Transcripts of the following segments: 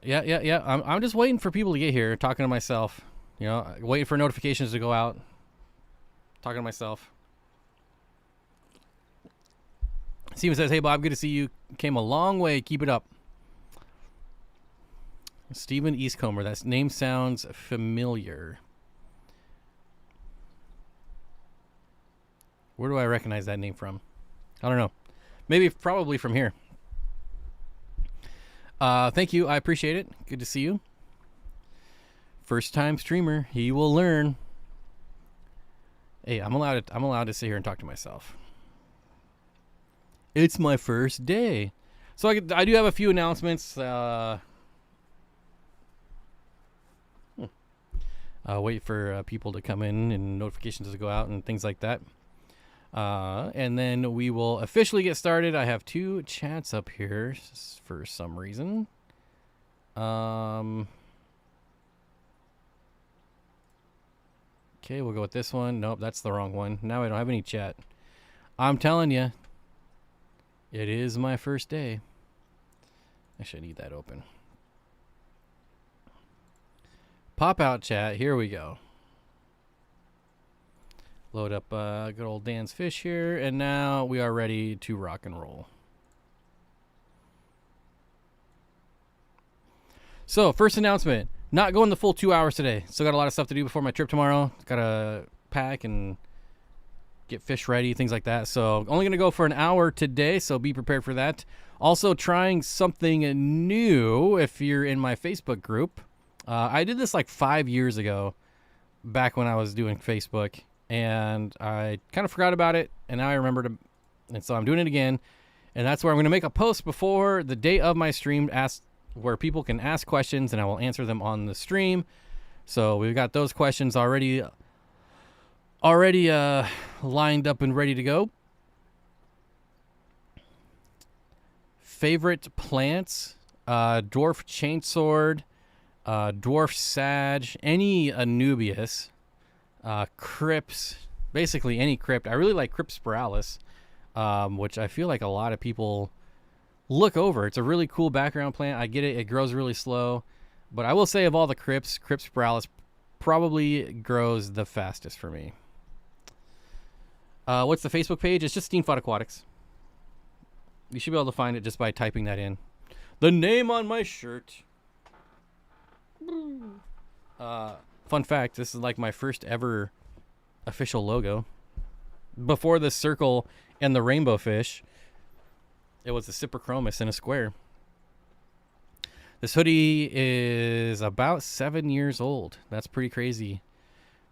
Yeah. I'm just waiting for people to get here, talking to myself. You know, waiting for notifications to go out. Talking to myself. Steven says, "Hey Bob, good to see you. Came a long way. Keep it up." Stephen Eastcomer. That name sounds familiar. Where do I recognize that name from? I don't know. Maybe, probably from here. Thank you. I appreciate it. Good to see you. First time streamer. He will learn. Hey, I'm allowed to sit here and talk to myself. It's my first day. So I do have a few announcements. Wait for people to come in and notifications to go out and things like that. And then we will officially get started. I have 2 chats up here for some reason. Okay, we'll go with this one. Nope, that's the wrong one. Now I don't have any chat. I'm telling you, it is my first day. Actually, I need that open. Pop out chat. Here we go. Load up good old Dan's fish here, and now we are ready to rock and roll. So, first announcement. Not going the full 2 hours today. Still got a lot of stuff to do before my trip tomorrow. Got to pack and get fish ready, things like that. So, only going to go for an hour today, so be prepared for that. Also, trying something new if you're in my Facebook group. I did this like 5 years ago, back when I was doing Facebook. And I kind of forgot about it, and now I remembered, and so I'm doing it again. And that's where I'm going to make a post before the day of my stream, where people can ask questions, and I will answer them on the stream. So we've got those questions already lined up and ready to go. Favorite plants: dwarf chainsword, dwarf sage, any Anubias. Crypts, basically any crypt. I really like Cryptspiralis, which I feel like a lot of people look over. It's a really cool background plant. I get it. It grows really slow. But I will say of all the crypts, Cryptspiralis probably grows the fastest for me. What's the Facebook page? It's just Steenfott Aquatics. You should be able to find it just by typing that in. The name on my shirt. Fun fact, this is like my first ever official logo. Before the circle and the rainbow fish, it was a Cyprichromis in a square. This hoodie is about 7 years old. That's pretty crazy.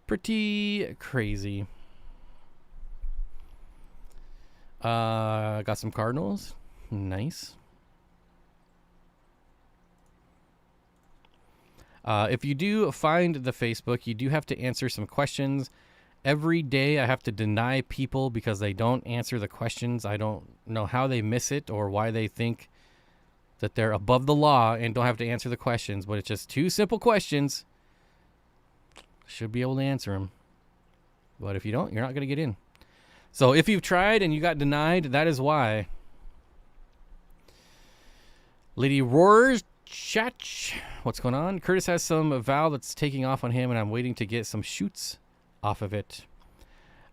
Pretty crazy. Got some cardinals. Nice. If you do find the Facebook, you do have to answer some questions. Every day I have to deny people because they don't answer the questions. I don't know how they miss it or why they think that they're above the law and don't have to answer the questions. But it's just 2 simple questions. Should be able to answer them. But if you don't, you're not going to get in. So if you've tried and you got denied, that is why. Lady Roars. Chatch. What's going on? Curtis has some vow that's taking off on him, and I'm waiting to get some shoots off of it.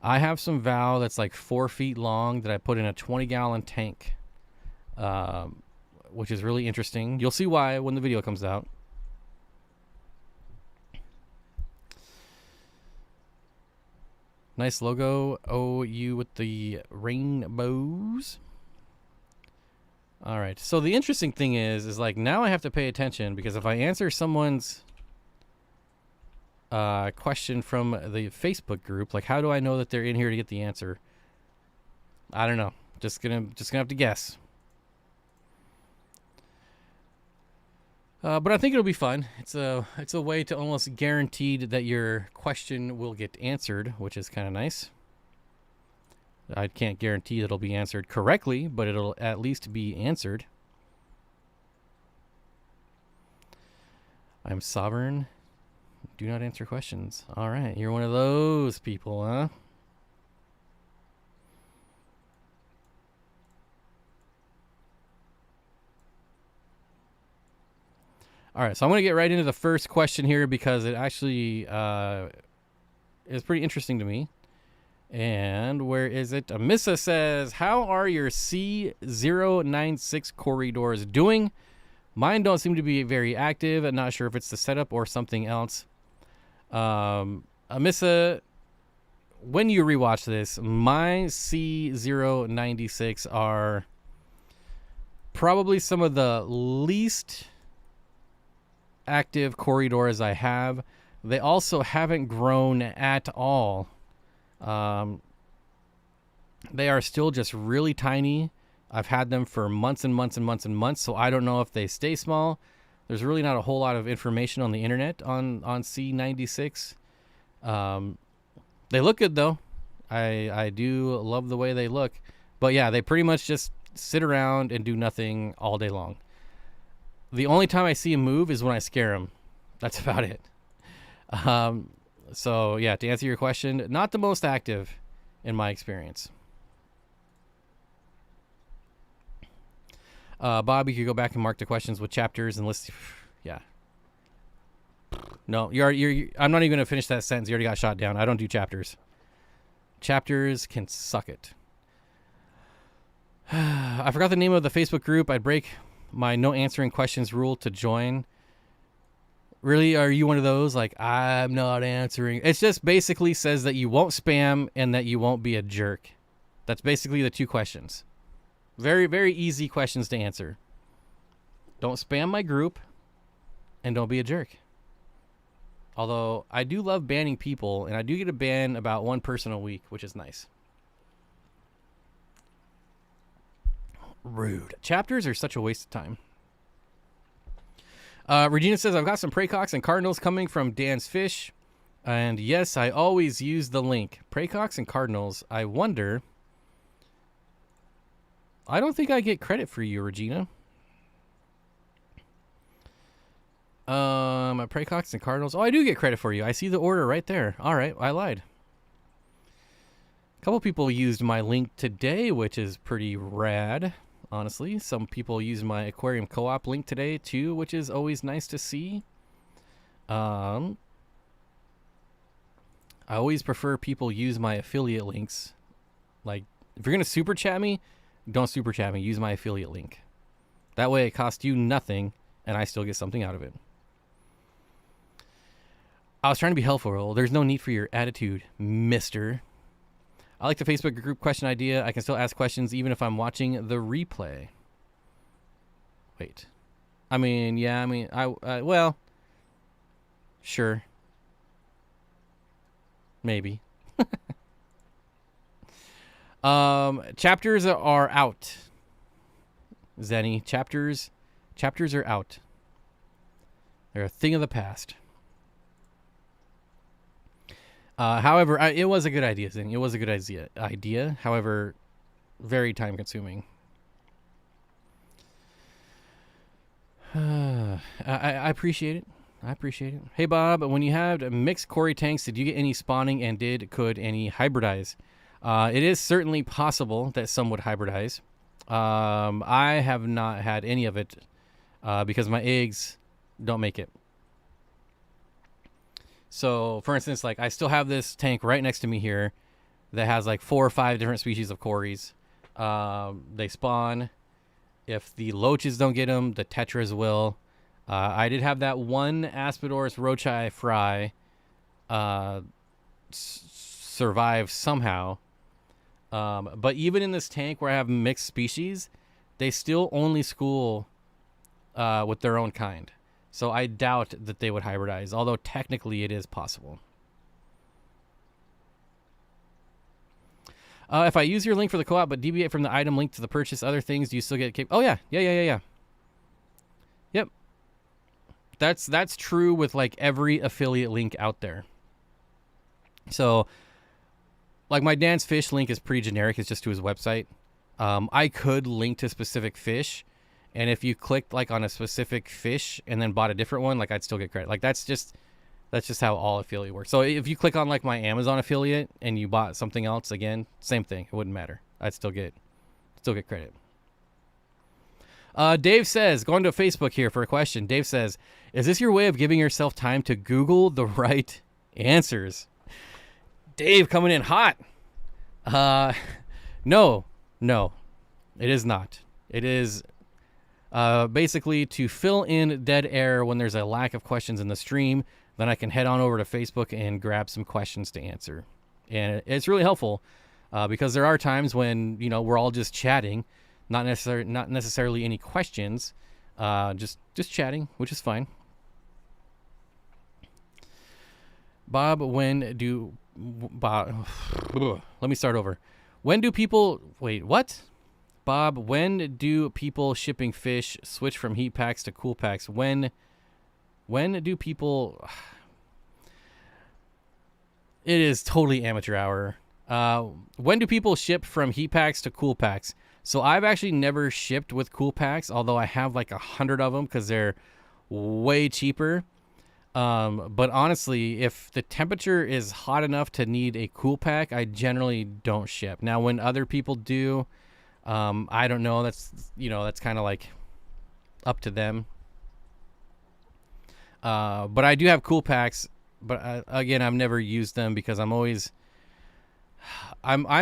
I have some vow that's like 4 feet long that I put in a 20-gallon tank, which is really interesting. You'll see why when the video comes out. Nice logo. OU with the rainbows. All right. So the interesting thing is like now I have to pay attention because if I answer someone's question from the Facebook group, like how do I know that they're in here to get the answer? I don't know. Just gonna have to guess. But I think it'll be fun. It's a way to almost guaranteed that your question will get answered, which is kind of nice. I can't guarantee that it'll be answered correctly, but it'll at least be answered. I'm sovereign. Do not answer questions. All right, you're one of those people, huh? All right, so I'm going to get right into the first question here because it actually is pretty interesting to me. And where is it? Amissa says, how are your C096 corridors doing? Mine don't seem to be very active. I'm not sure if it's the setup or something else. Amissa, when you rewatch this, my C096 are probably some of the least active corridors I have. They also haven't grown at all. They are still just really tiny. I've had them for months and months and months and months, so I don't know if they stay small. There's really not a whole lot of information on the internet on C96. They look good though. I do love the way they look. But yeah, they pretty much just sit around and do nothing all day long. The only time I see them move is when I scare them. That's about it. So yeah, to answer your question, not the most active in my experience. Bob, you could go back and mark the questions with chapters and list. Yeah. No, I'm not even going to finish that sentence. You already got shot down. I don't do chapters. Chapters can suck it. I forgot the name of the Facebook group. I'd break my no answering questions rule to join. Really? Are you one of those? Like, I'm not answering. It just basically says that you won't spam and that you won't be a jerk. That's basically the two questions. Very, very easy questions to answer. Don't spam my group and don't be a jerk. Although I do love banning people, and I do get to ban about one person a week, which is nice. Rude. Chapters are such a waste of time. Regina says, I've got some Praycocks and Cardinals coming from Dan's Fish. And yes, I always use the link. Praycocks and Cardinals. I wonder. I don't think I get credit for you, Regina. Praycocks and Cardinals. Oh, I do get credit for you. I see the order right there. All right, I lied. A couple people used my link today, which is pretty rad, honestly. Some people used my Aquarium co-op link today, too, which is always nice to see. I always prefer people use my affiliate links. Like, if you're going to super chat me, don't super chat me. Use my affiliate link. That way it costs you nothing, and I still get something out of it. I was trying to be helpful. There's no need for your attitude, mister. I like the Facebook group question idea. I can still ask questions even if I'm watching the replay. Wait. Well, sure. Maybe. Chapters are out. Zenny, chapters are out. They're a thing of the past. However, it was a good idea, Zenny. It was a good idea. However, very time consuming. I appreciate it. Hey, Bob, when you had mixed Cory tanks, did you get any spawning, and could any hybridize? It is certainly possible that some would hybridize. I have not had any of it because my eggs don't make it. So, for instance, like I still have this tank right next to me here that has like 4 or 5 different species of Corys. They spawn. If the loaches don't get them, the tetras will. I did have that one Aspidorus rochi fry survive somehow. But even in this tank where I have mixed species, they still only school with their own kind. So I doubt that they would hybridize, although technically it is possible. If I use your link for the co-op but deviate from the item link to the purchase other things, do you still get... Oh, yeah. Yep. That's true with like every affiliate link out there. So, like my Dan's Fish link is pretty generic. It's just to his website. I could link to specific fish, and if you clicked like on a specific fish and then bought a different one, like I'd still get credit. Like that's just how all affiliate works. So if you click on like my Amazon affiliate and you bought something else, again, same thing. It wouldn't matter. I'd still get credit. Dave says, going to Facebook here for a question. Dave says, is this your way of giving yourself time to Google the right answers? Dave coming in hot. No, it is not. It is basically to fill in dead air when there's a lack of questions in the stream. Then I can head on over to Facebook and grab some questions to answer. And it's really helpful because there are times when, we're all just chatting, not necessarily any questions, just chatting, which is fine. Bob, let me start over. When do people, wait, what? Bob, when do people shipping fish switch from heat packs to cool packs? When do people, it is totally amateur hour. When do people ship from heat packs to cool packs? So I've actually never shipped with cool packs, although I have like 100 of them because they're way cheaper. But honestly, if the temperature is hot enough to need a cool pack, I generally don't ship. Now, when other people do, I don't know. That's kind of like up to them. But I do have cool packs, but again, I've never used them because I'm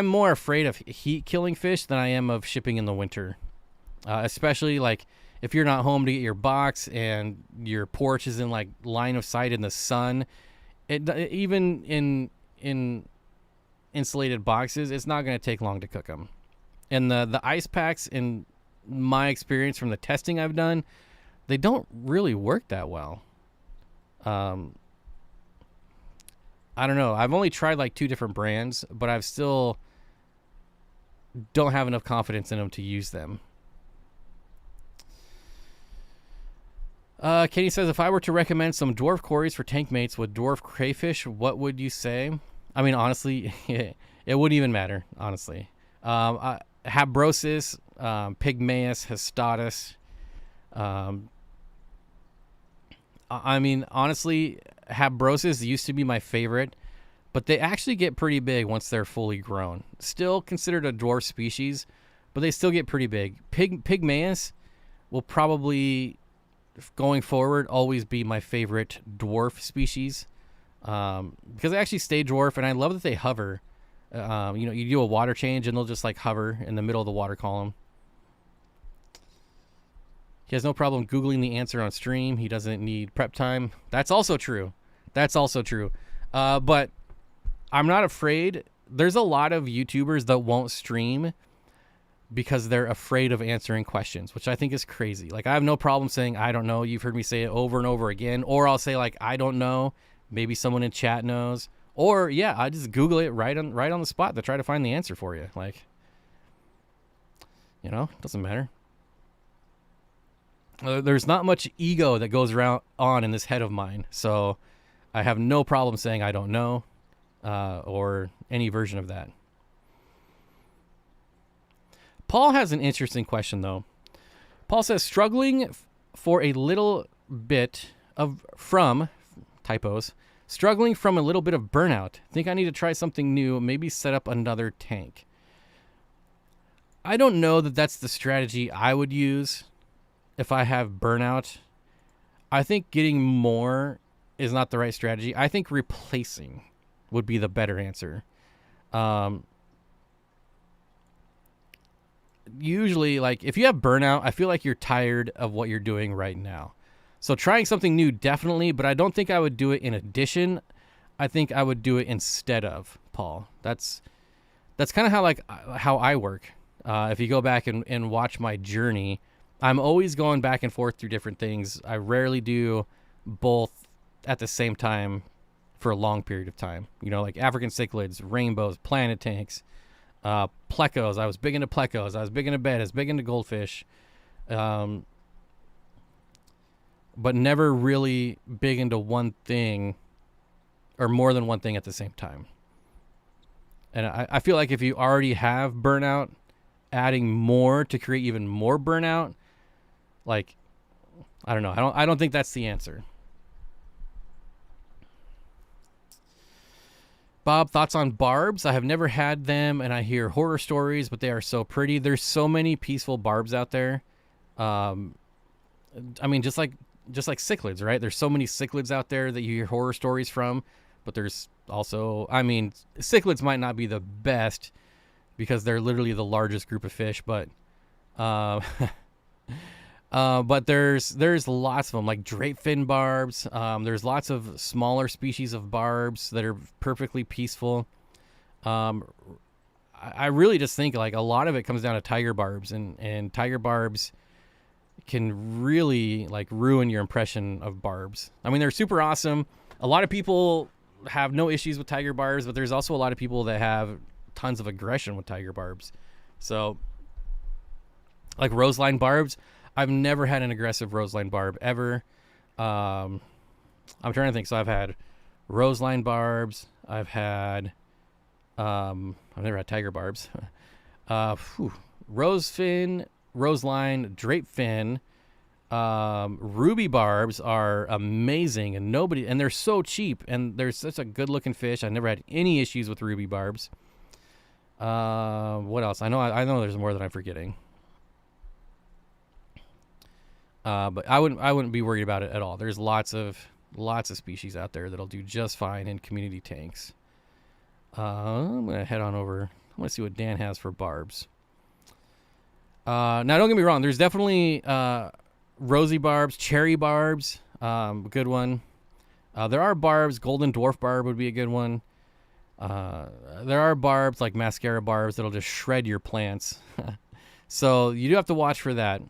more afraid of heat killing fish than I am of shipping in the winter. Especially like if you're not home to get your box and your porch is in like line of sight in the sun, even in insulated boxes, it's not going to take long to cook them. And the ice packs, in my experience from the testing I've done, they don't really work that well. I don't know. I've only tried like 2 different brands, but I've still don't have enough confidence in them to use them. Katie says, if I were to recommend some dwarf cories for tank mates with dwarf crayfish, what would you say? I mean, honestly, it wouldn't even matter, honestly. Habrosis, Pygmaeus, Histatus. I mean, honestly, Habrosis used to be my favorite, but they actually get pretty big once they're fully grown. Still considered a dwarf species, but they still get pretty big. Pygmaeus will probably, going forward, always be my favorite dwarf species because they actually stay dwarf, and I love that they hover. You do a water change, and they'll just like hover in the middle of the water column. He has no problem Googling the answer on stream. He doesn't need prep time. That's also true. But I'm not afraid. There's a lot of YouTubers that won't stream because they're afraid of answering questions, which I think is crazy. Like, I have no problem saying, I don't know. You've heard me say it over and over again. Or I'll say, like, I don't know. Maybe someone in chat knows. Or, yeah, I just Google it right on the spot to try to find the answer for you. Like, it doesn't matter. There's not much ego that goes around in this head of mine, so I have no problem saying I don't know, or any version of that. Paul has an interesting question, though. Paul says, struggling from a little bit of burnout. Think I need to try something new, maybe set up another tank. I don't know that that's the strategy I would use if I have burnout. I think getting more is not the right strategy. I think replacing would be the better answer. Usually, like, if you have burnout, I feel like you're tired of what you're doing right now. So trying something new, definitely, but I don't think I would do it in addition. I think I would do it instead of, Paul. That's kind of how I work. If you go back and watch my journey, I'm always going back and forth through different things. I rarely do both at the same time for a long period of time. Like African cichlids, rainbows, planet tanks, plecos. I was big into plecos. I was big into bed. I was big into goldfish. But never really big into one thing or more than one thing at the same time. And I feel like if you already have burnout, adding more to create even more burnout, like, I don't know. I don't think that's the answer. Bob, thoughts on barbs? I have never had them, and I hear horror stories, but they are so pretty. There's so many peaceful barbs out there. I mean, just like cichlids, right? There's so many cichlids out there that you hear horror stories from, but there's also, I mean, cichlids might not be the best because they're literally the largest group of fish, but but there's lots of them, like drapefin barbs. There's lots of smaller species of barbs that are perfectly peaceful. I really just think like a lot of it comes down to tiger barbs, and tiger barbs can really like ruin your impression of barbs. I mean, they're super awesome. A lot of people have no issues with tiger barbs, but there's also a lot of people that have tons of aggression with tiger barbs. So like roseline barbs, I've never had an aggressive roseline barb ever. I'm trying to think. So I've had roseline barbs. I've never had tiger barbs. Rosefin, roseline, drapefin, ruby barbs are amazing, and they're so cheap, and they're such a good looking fish. I never had any issues with ruby barbs. What else? I know there's more that I'm forgetting. But I wouldn't be worried about it at all. There's lots of species out there that'll do just fine in community tanks. I'm gonna head on over. I want to see what Dan has for barbs. Now, don't get me wrong. There's definitely rosy barbs, cherry barbs, good one. There are barbs. Golden dwarf barb would be a good one. There are barbs like mascara barbs that'll just shred your plants. So you do have to watch for that.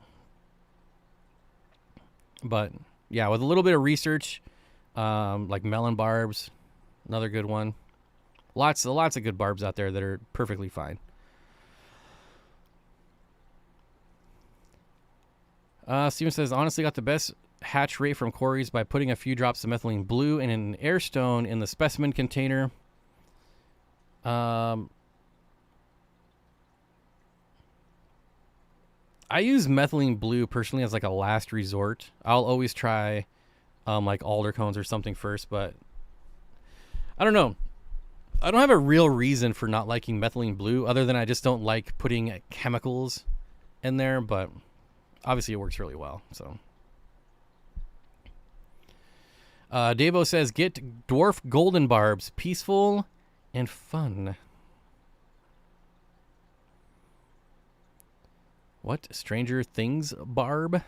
But yeah, with a little bit of research, like melon barbs, another good one. Lots of good barbs out there that are perfectly fine. Steven says, honestly got the best hatch rate from Corey's by putting a few drops of methylene blue in an air stone in the specimen container. I use methylene blue personally as like a last resort. I'll always try like alder cones or something first, but I don't know. I don't have a real reason for not liking methylene blue other than I just don't like putting chemicals in there, but obviously it works really well. So Davo says, get dwarf golden barbs, peaceful and fun. What? Stranger Things barb?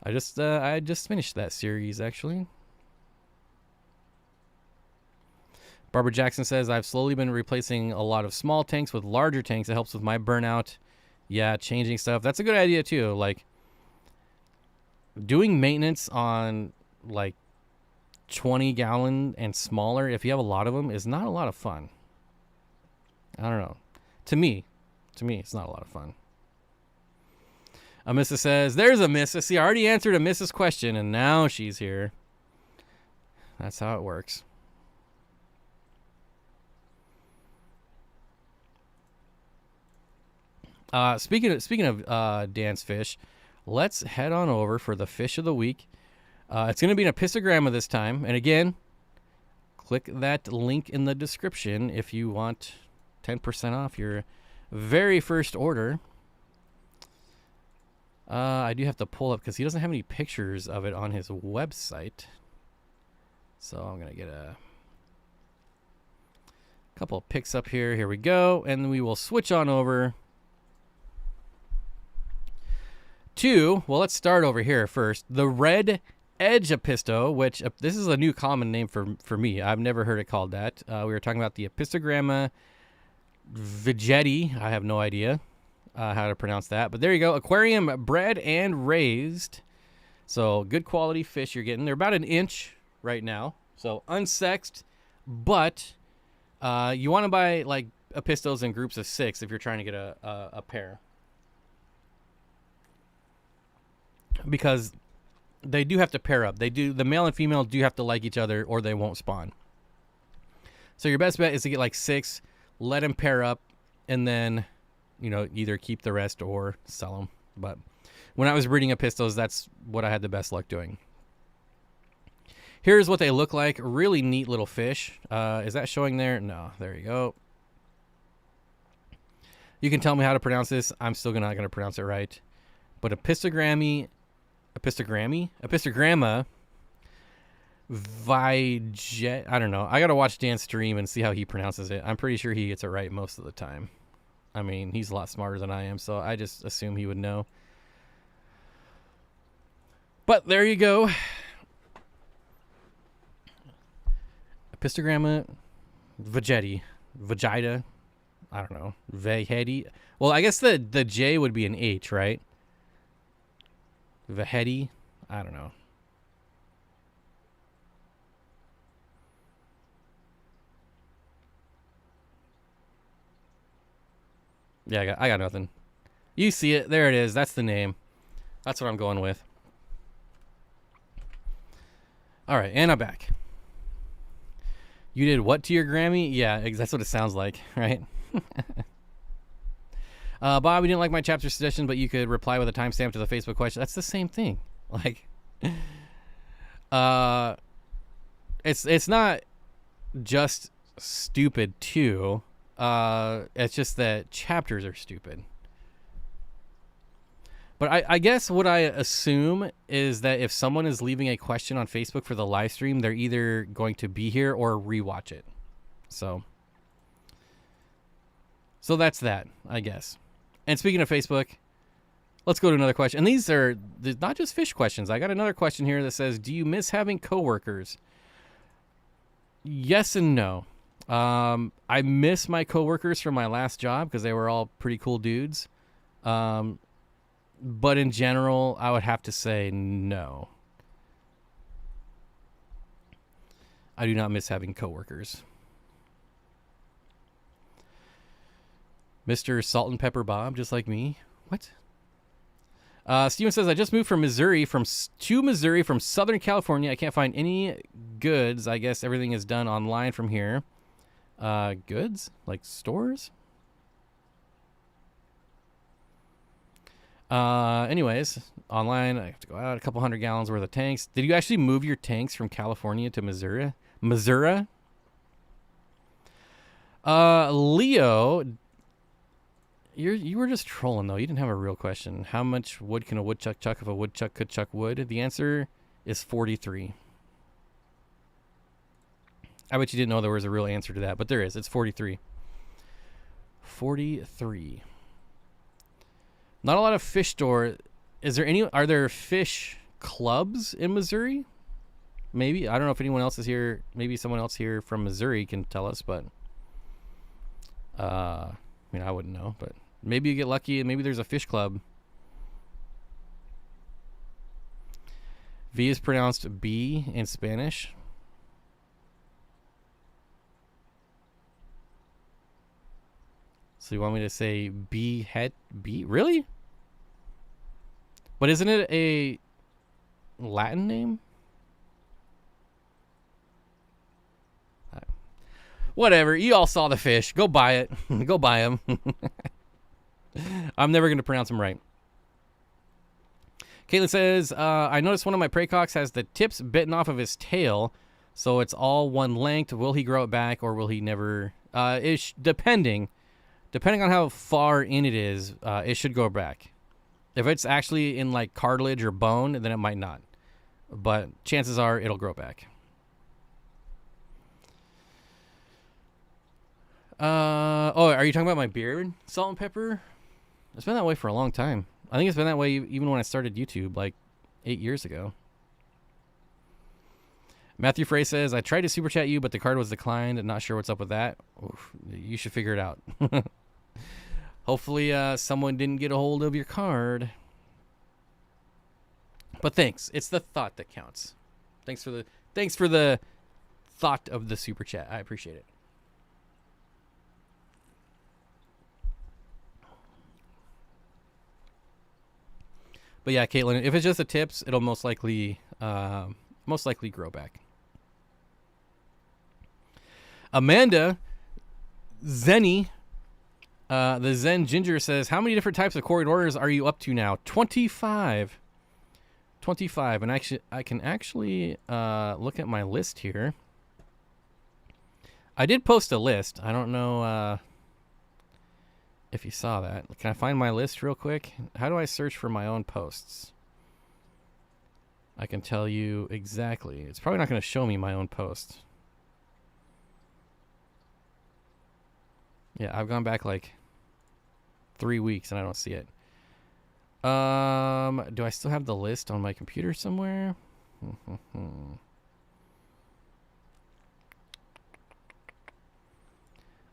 I just finished that series actually. Barbara Jackson says, I've slowly been replacing a lot of small tanks with larger tanks. It helps with my burnout. Yeah, changing stuff. That's a good idea too. Like doing maintenance on like 20 gallon and smaller, if you have a lot of them, is not a lot of fun. I don't know. To me, it's not a lot of fun. Amissa says, there's Amissa. See, I already answered Amissa's question, and now she's here. That's how it works. Speaking of Dan's fish, let's head on over for the fish of the week. It's going to be an epistogramma this time. And again, click that link in the description if you want 10% off your very first order. I do have to pull up because he doesn't have any pictures of it on his website. So I'm going to get a couple of pics up here. Here we go. And we will switch on over to, well, let's start over here first. The red edge episto, which this is a new common name for me. I've never heard it called that. We were talking about the epistogramma Vegetti. I have no idea how to pronounce that, but there you go. Aquarium bred and raised. So good quality fish you're getting. They're about an inch right now. So unsexed, but you want to buy like epistos in groups of 6 if you're trying to get a pair. Because they do have to pair up. The male and female do have to like each other or they won't spawn. So your best bet is to get like 6, let them pair up, and then, you know, either keep the rest or sell them. But when I was breeding epistos, that's what I had the best luck doing. Here's what they look like. Really neat little fish. Is that showing there? No, there you go. You can tell me how to pronounce this. I'm still not going to pronounce it right. But epistogramma, I don't know. I got to watch Dan stream and see how he pronounces it. I'm pretty sure he gets it right most of the time. I mean, he's a lot smarter than I am, so I just assume he would know. But there you go. Epistogramma vagita. I don't know. Vehedi. Well, I guess the J would be an H, right? Vehedi. I don't know. Yeah, I got nothing. You see it. There it is. That's the name. That's what I'm going with. All right, and I'm back. You did what to your Grammy? Yeah, that's what it sounds like, right? Bob, we didn't like my chapter suggestion, but you could reply with a timestamp to the Facebook question. That's the same thing. Like, it's not just stupid too. It's just that chapters are stupid. But I guess what I assume is that if someone is leaving a question on Facebook for the live stream, they're either going to be here or rewatch it. So that's that, I guess. And speaking of Facebook, let's go to another question. And these are not just fish questions. I got another question here that says, do you miss having coworkers? Yes and no. I miss my coworkers from my last job because they were all pretty cool dudes. But in general, I would have to say no. I do not miss having coworkers. Mr. Salt and Pepper Bob, just like me. What? Steven says, I just moved from Missouri from Southern California. I can't find any goods. I guess everything is done online from here. Goods? Like stores? Anyways, online, I have to go out a couple 100 gallons worth of tanks. Did you actually move your tanks from California to Missouri? Leo, you were just trolling though. You didn't have a real question. How much wood can a woodchuck chuck if a woodchuck could chuck wood? The answer is 43. I bet you didn't know there was a real answer to that, but there is. It's 43. 43. Not a lot of fish store. Are there fish clubs in Missouri? Maybe. I don't know if anyone else is here. Maybe someone else here from Missouri can tell us, but I mean, I wouldn't know, but maybe you get lucky and maybe there's a fish club. V is pronounced B in Spanish. So you want me to say B? Really? But isn't it a Latin name? Whatever. You all saw the fish. Go buy it. Go buy them. I'm never going to pronounce them right. Caitlin says, I noticed one of my praycocks has the tips bitten off of his tail, so it's all one length. Will he grow it back or will he never? Depending on how far in it is, it should go back. If it's actually in like cartilage or bone, then it might not. But chances are it'll grow back. Are you talking about my beard? Salt and pepper? It's been that way for a long time. I think it's been that way even when I started YouTube, like 8 years ago. Matthew Frey says, I tried to super chat you, but the card was declined. I'm not sure what's up with that. Oof, you should figure it out. Hopefully someone didn't get a hold of your card. But thanks. It's the thought that counts. Thanks for the thought of the super chat. I appreciate it. But yeah, Caitlin, if it's just the tips, it'll most likely grow back. Amanda Zenny, the Zen Ginger says, how many different types of corridors are you up to now? 25. 25. And actually, I can actually look at my list here. I did post a list. I don't know If you saw that. Can I find my list real quick? How do I search for my own posts? I can tell you exactly. It's probably not going to show me my own post. Yeah, I've gone back like 3 weeks and I don't see it. Do I still have the list on my computer somewhere?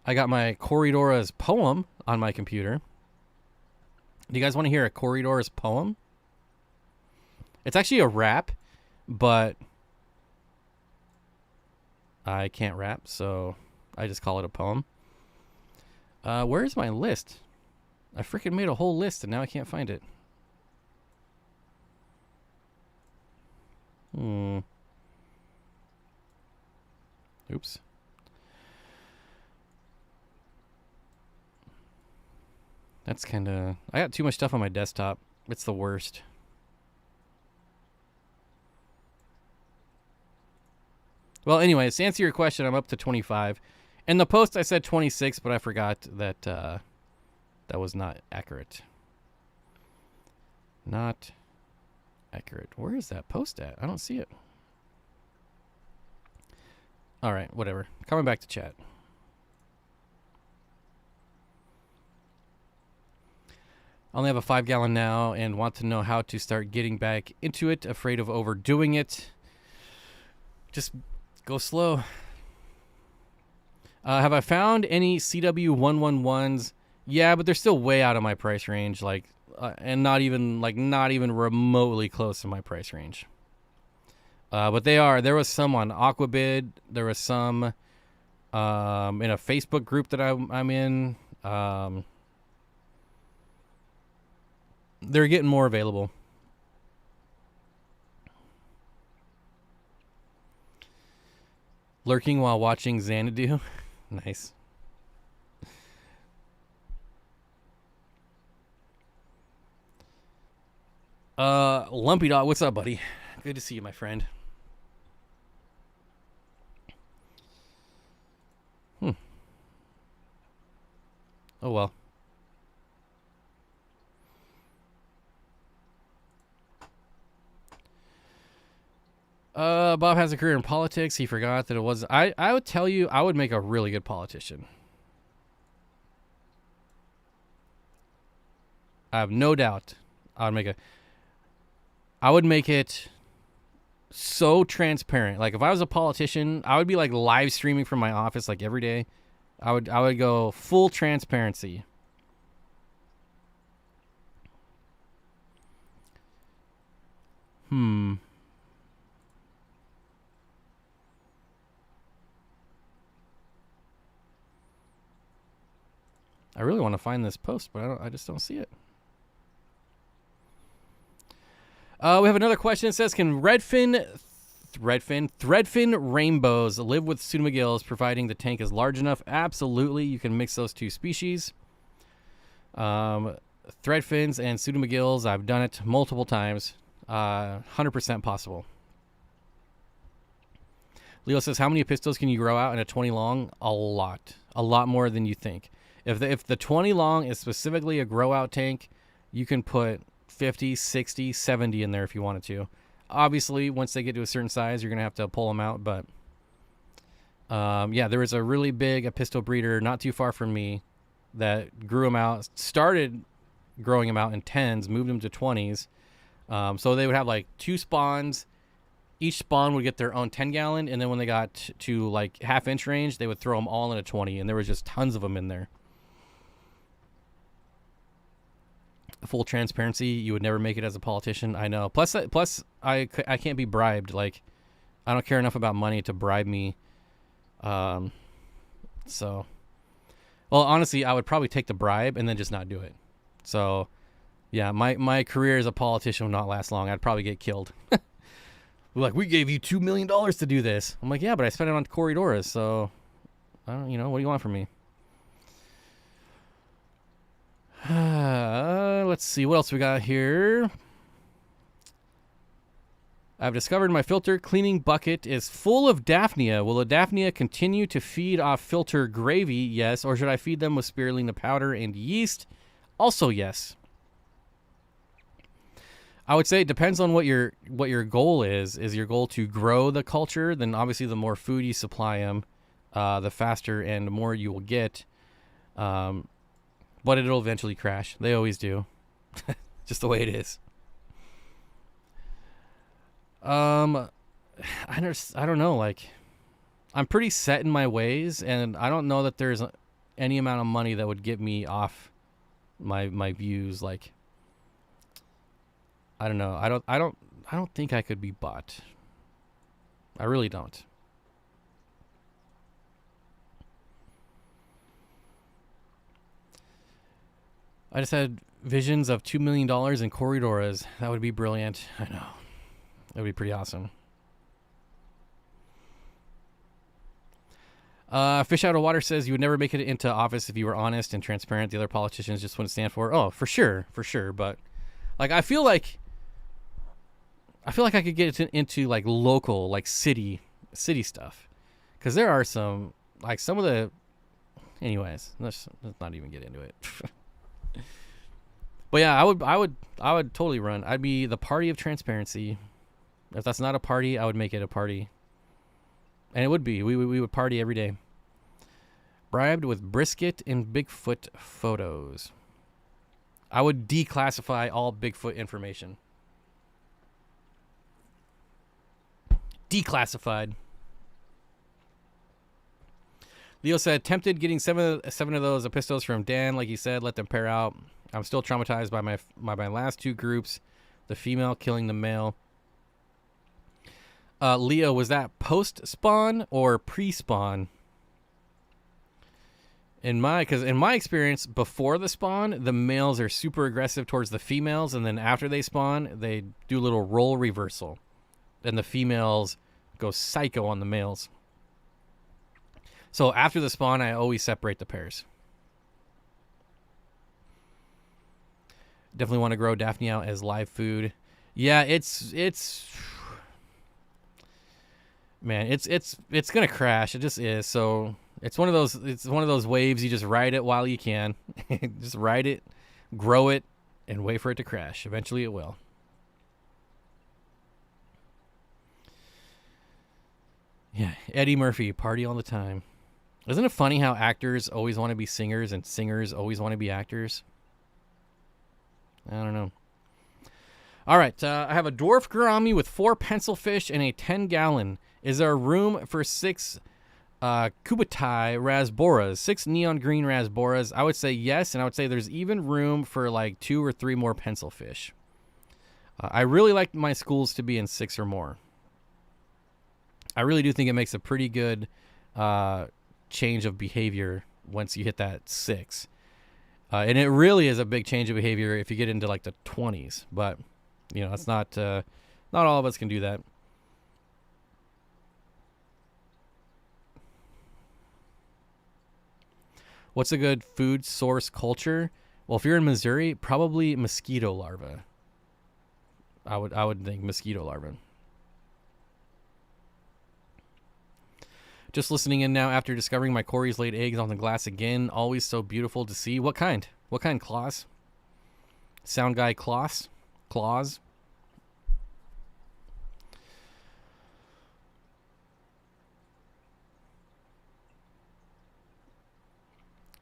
I got my Corridora's poem on my computer. Do you guys want to hear a Corridora's poem? It's actually a rap, but I can't rap, so I just call it a poem. Where's my list? I freaking made a whole list and now I can't find it. Oops. That's kind of... I got too much stuff on my desktop. It's the worst. Well, anyways, to answer your question, I'm up to 25. In the post, I said 26, but I forgot that that was not accurate. Not accurate. Where is that post at? I don't see it. All right, whatever. Coming back to chat. I only have a 5-gallon now and want to know how to start getting back into it. Afraid of overdoing it. Just go slow. Have I found any CW111s? Yeah, but they're still way out of my price range, like, and not even remotely close to my price range. But they are. There was some on Aquabid. There was some in a Facebook group that I'm in. They're getting more available. Lurking while watching Xanadu. Nice. Lumpy Dog, what's up, buddy? Good to see you, my friend. Oh, well. Bob has a career in politics. He forgot that it was... I would tell you, I would make a really good politician. I have no doubt. I would make it so transparent. Like, if I was a politician, I would be like live streaming from my office like every day. I would go full transparency. I really want to find this post, but I just don't see it. We have another question. It says, can threadfin rainbows live with pseudomagills, providing the tank is large enough? Absolutely. You can mix those two species. Threadfins and pseudomagills, I've done it multiple times. 100% possible. Leo says, how many pistos can you grow out in a 20 long? A lot. A lot more than you think. If the 20 long is specifically a grow out tank, you can put 50, 60, 70 in there if you wanted to. Obviously, once they get to a certain size, you're going to have to pull them out. But, yeah, there was a really big apisto breeder not too far from me that grew them out, started growing them out in 10s, moved them to 20s. So they would have like 2 spawns. Each spawn would get their own 10-gallon. And then when they got to like half-inch range, they would throw them all in a 20. And there was just tons of them in there. Full transparency, you would never make it as a politician. I know. Plus I can't be bribed. Like, I don't care enough about money to bribe me. So, well, honestly, I would probably take the bribe and then just not do it. So, yeah, my career as a politician will not last long. I'd probably get killed. Like, we gave you $2 million to do this. I'm like, yeah, but I spent it on Corridoras, so I don't, what do you want from me? Let's see what else we got here. I've discovered my filter cleaning bucket is full of Daphnia. Will the Daphnia continue to feed off filter gravy? Yes. Or should I feed them with spirulina powder and yeast? Also, yes. I would say it depends on what your goal is. Is your goal to grow the culture? Then obviously the more food you supply them, the faster and more you will get. But it'll eventually crash. They always do. Just the way it is. I don't know. Like, I'm pretty set in my ways, and I don't know that there's any amount of money that would get me off my views. Like, I don't know. I don't think I could be bought. I really don't. I just had visions of $2 million in corridoras. That would be brilliant. I know. That would be pretty awesome. Fish Out of Water says you would never make it into office if you were honest and transparent. The other politicians just wouldn't stand for it. Oh, for sure. But like, I feel like I could get into like local, like city stuff. Because there are some of the, anyways, let's not even get into it. But yeah, I would totally run. I'd be the party of transparency. If that's not a party, I would make it a party. And it would be. We would party every day. Bribed with brisket and Bigfoot photos. I would declassify all Bigfoot information. Declassified. Leo said, tempted getting seven of those epistles from Dan. Like you said, let them pair out. I'm still traumatized by my last two groups. The female killing the male. Leo, was that post-spawn or pre-spawn? Because in my experience, before the spawn, the males are super aggressive towards the females, and then after they spawn, they do a little role reversal. And the females go psycho on the males. So after the spawn, I always separate the pairs. Definitely want to grow Daphne out as live food. Yeah, it's man, it's gonna crash. It just is. So it's one of those waves. You just ride it while you can. Just ride it, grow it, and wait for it to crash. Eventually, it will. Yeah, Eddie Murphy, party all the time. Isn't it funny how actors always want to be singers and singers always want to be actors? I don't know. All right, I have a dwarf gourami with 4 pencil fish and a 10-gallon. Is there room for 6 kubutai rasboras, 6 neon green rasboras? I would say yes, and I would say there's even room for like 2 or 3 more pencil fish. I really like my schools to be in 6 or more. I really do think it makes a pretty good change of behavior once you hit that 6. And it really is a big change of behavior if you get into like the 20s. But, you know, it's not all of us can do that. What's a good food source culture? Well, if you're in Missouri, probably mosquito larvae. I would think mosquito larvae. Just listening in now after discovering my Corey's laid eggs on the glass again. Always so beautiful to see. What kind? What kind, Claus? Sound guy Claus? Claus?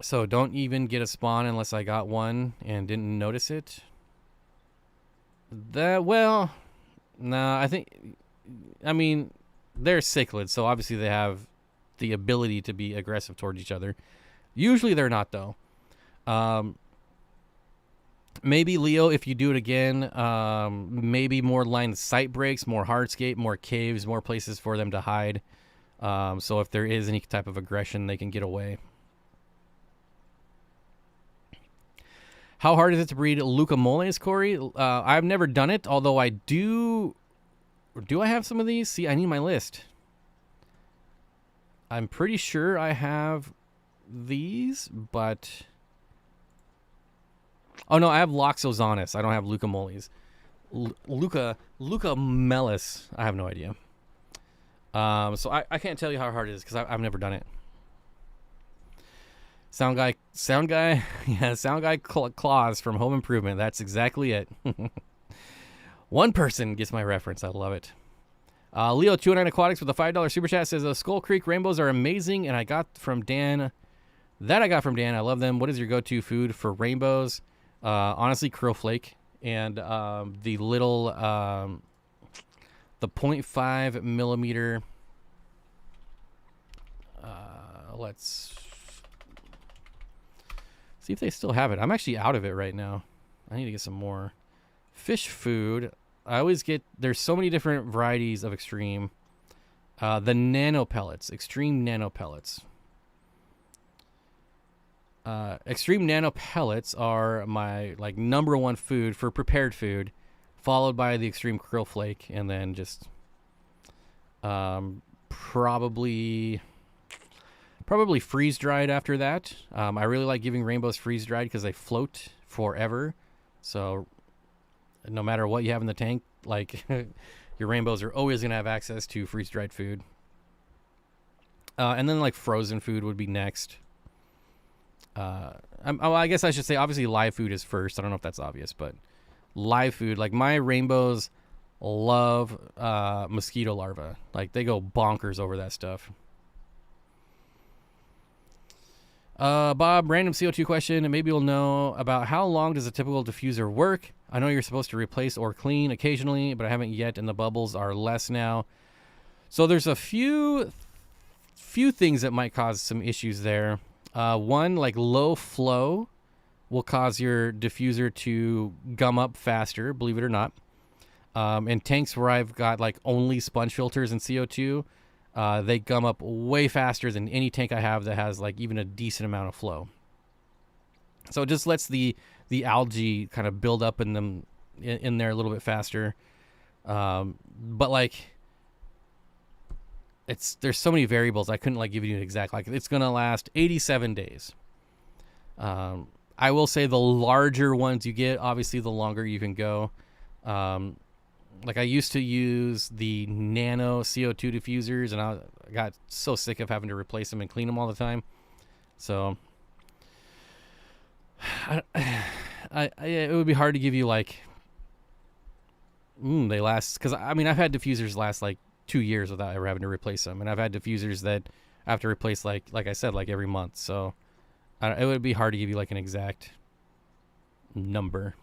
So don't even get a spawn unless I got one and didn't notice it. Well, nah, I mean, they're cichlids, so obviously they have the ability to be aggressive towards each other. Usually they're not, though. Maybe, Leo, if you do it again, maybe more line of sight breaks, more hardscape, more caves, more places for them to hide. So if there is any type of aggression, they can get away. How hard is it to breed Leucomoles, Corey? I've never done it, although I do... Do I have some of these? See, I need my list. I'm pretty sure I have these, but... Oh, no, I have Loxosaurus. I don't have Leucomoles. Luca Mellis. I have no idea. So I can't tell you how hard it is because I've never done it. Sound guy, yeah, sound guy Claus from Home Improvement. That's exactly it. One person gets my reference. I love it. Leo29 Aquatics with a $5 super chat says, Skull Creek rainbows are amazing, and I got from Dan. I love them. What is your go-to food for rainbows? Honestly, krill flake and the little the 0.5 millimeter. Let's see if they still have it. I'm actually out of it right now. I need to get some more fish food. I always get, there's so many different varieties of extreme. The nano pellets, extreme nano pellets. Extreme nano pellets are my like number one food for prepared food, followed by the extreme krill flake, and then just probably freeze dried after that. I really like giving rainbows freeze dried because they float forever. So no matter what you have in the tank, like your rainbows are always gonna have access to freeze dried food. And then like frozen food would be next. I guess I should say obviously live food is first. I don't know if that's obvious, but live food, like my rainbows love mosquito larvae. Like they go bonkers over that stuff. Bob, random CO2 question, and maybe you'll know about how long does a typical diffuser work? I know you're supposed to replace or clean occasionally, but I haven't yet, and the bubbles are less now. So there's a few things that might cause some issues there. One, like low flow will cause your diffuser to gum up faster, believe it or not. In tanks where I've got like only sponge filters and CO2, they gum up way faster than any tank I have that has like even a decent amount of flow. So it just lets the algae kind of build up in them in there a little bit faster. But like there's so many variables. I couldn't like give you an exact, like it's going to last 87 days. I will say the larger ones you get, obviously the longer you can go. Like I used to use the nano CO2 diffusers, and I got so sick of having to replace them and clean them all the time. So it would be hard to give you like, they last, because I mean I've had diffusers last like 2 years without ever having to replace them, and I've had diffusers that I have to replace like I said, like every month. So it would be hard to give you like an exact number.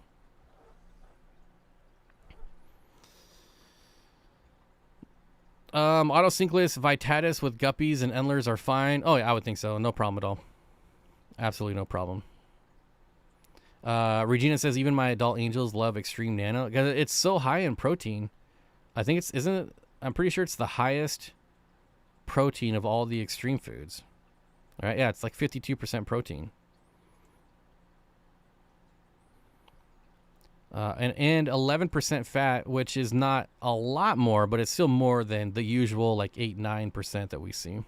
Autosynclus Vitatis with guppies and endlers are fine. Oh yeah, I would think so. No problem at all. Absolutely no problem. Regina says even my adult angels love extreme nano because it's so high in protein. I think I'm pretty sure it's the highest protein of all the extreme foods. All right, yeah, it's like 52% protein. And 11% fat, which is not a lot more, but it's still more than the usual like 8-9% that we see.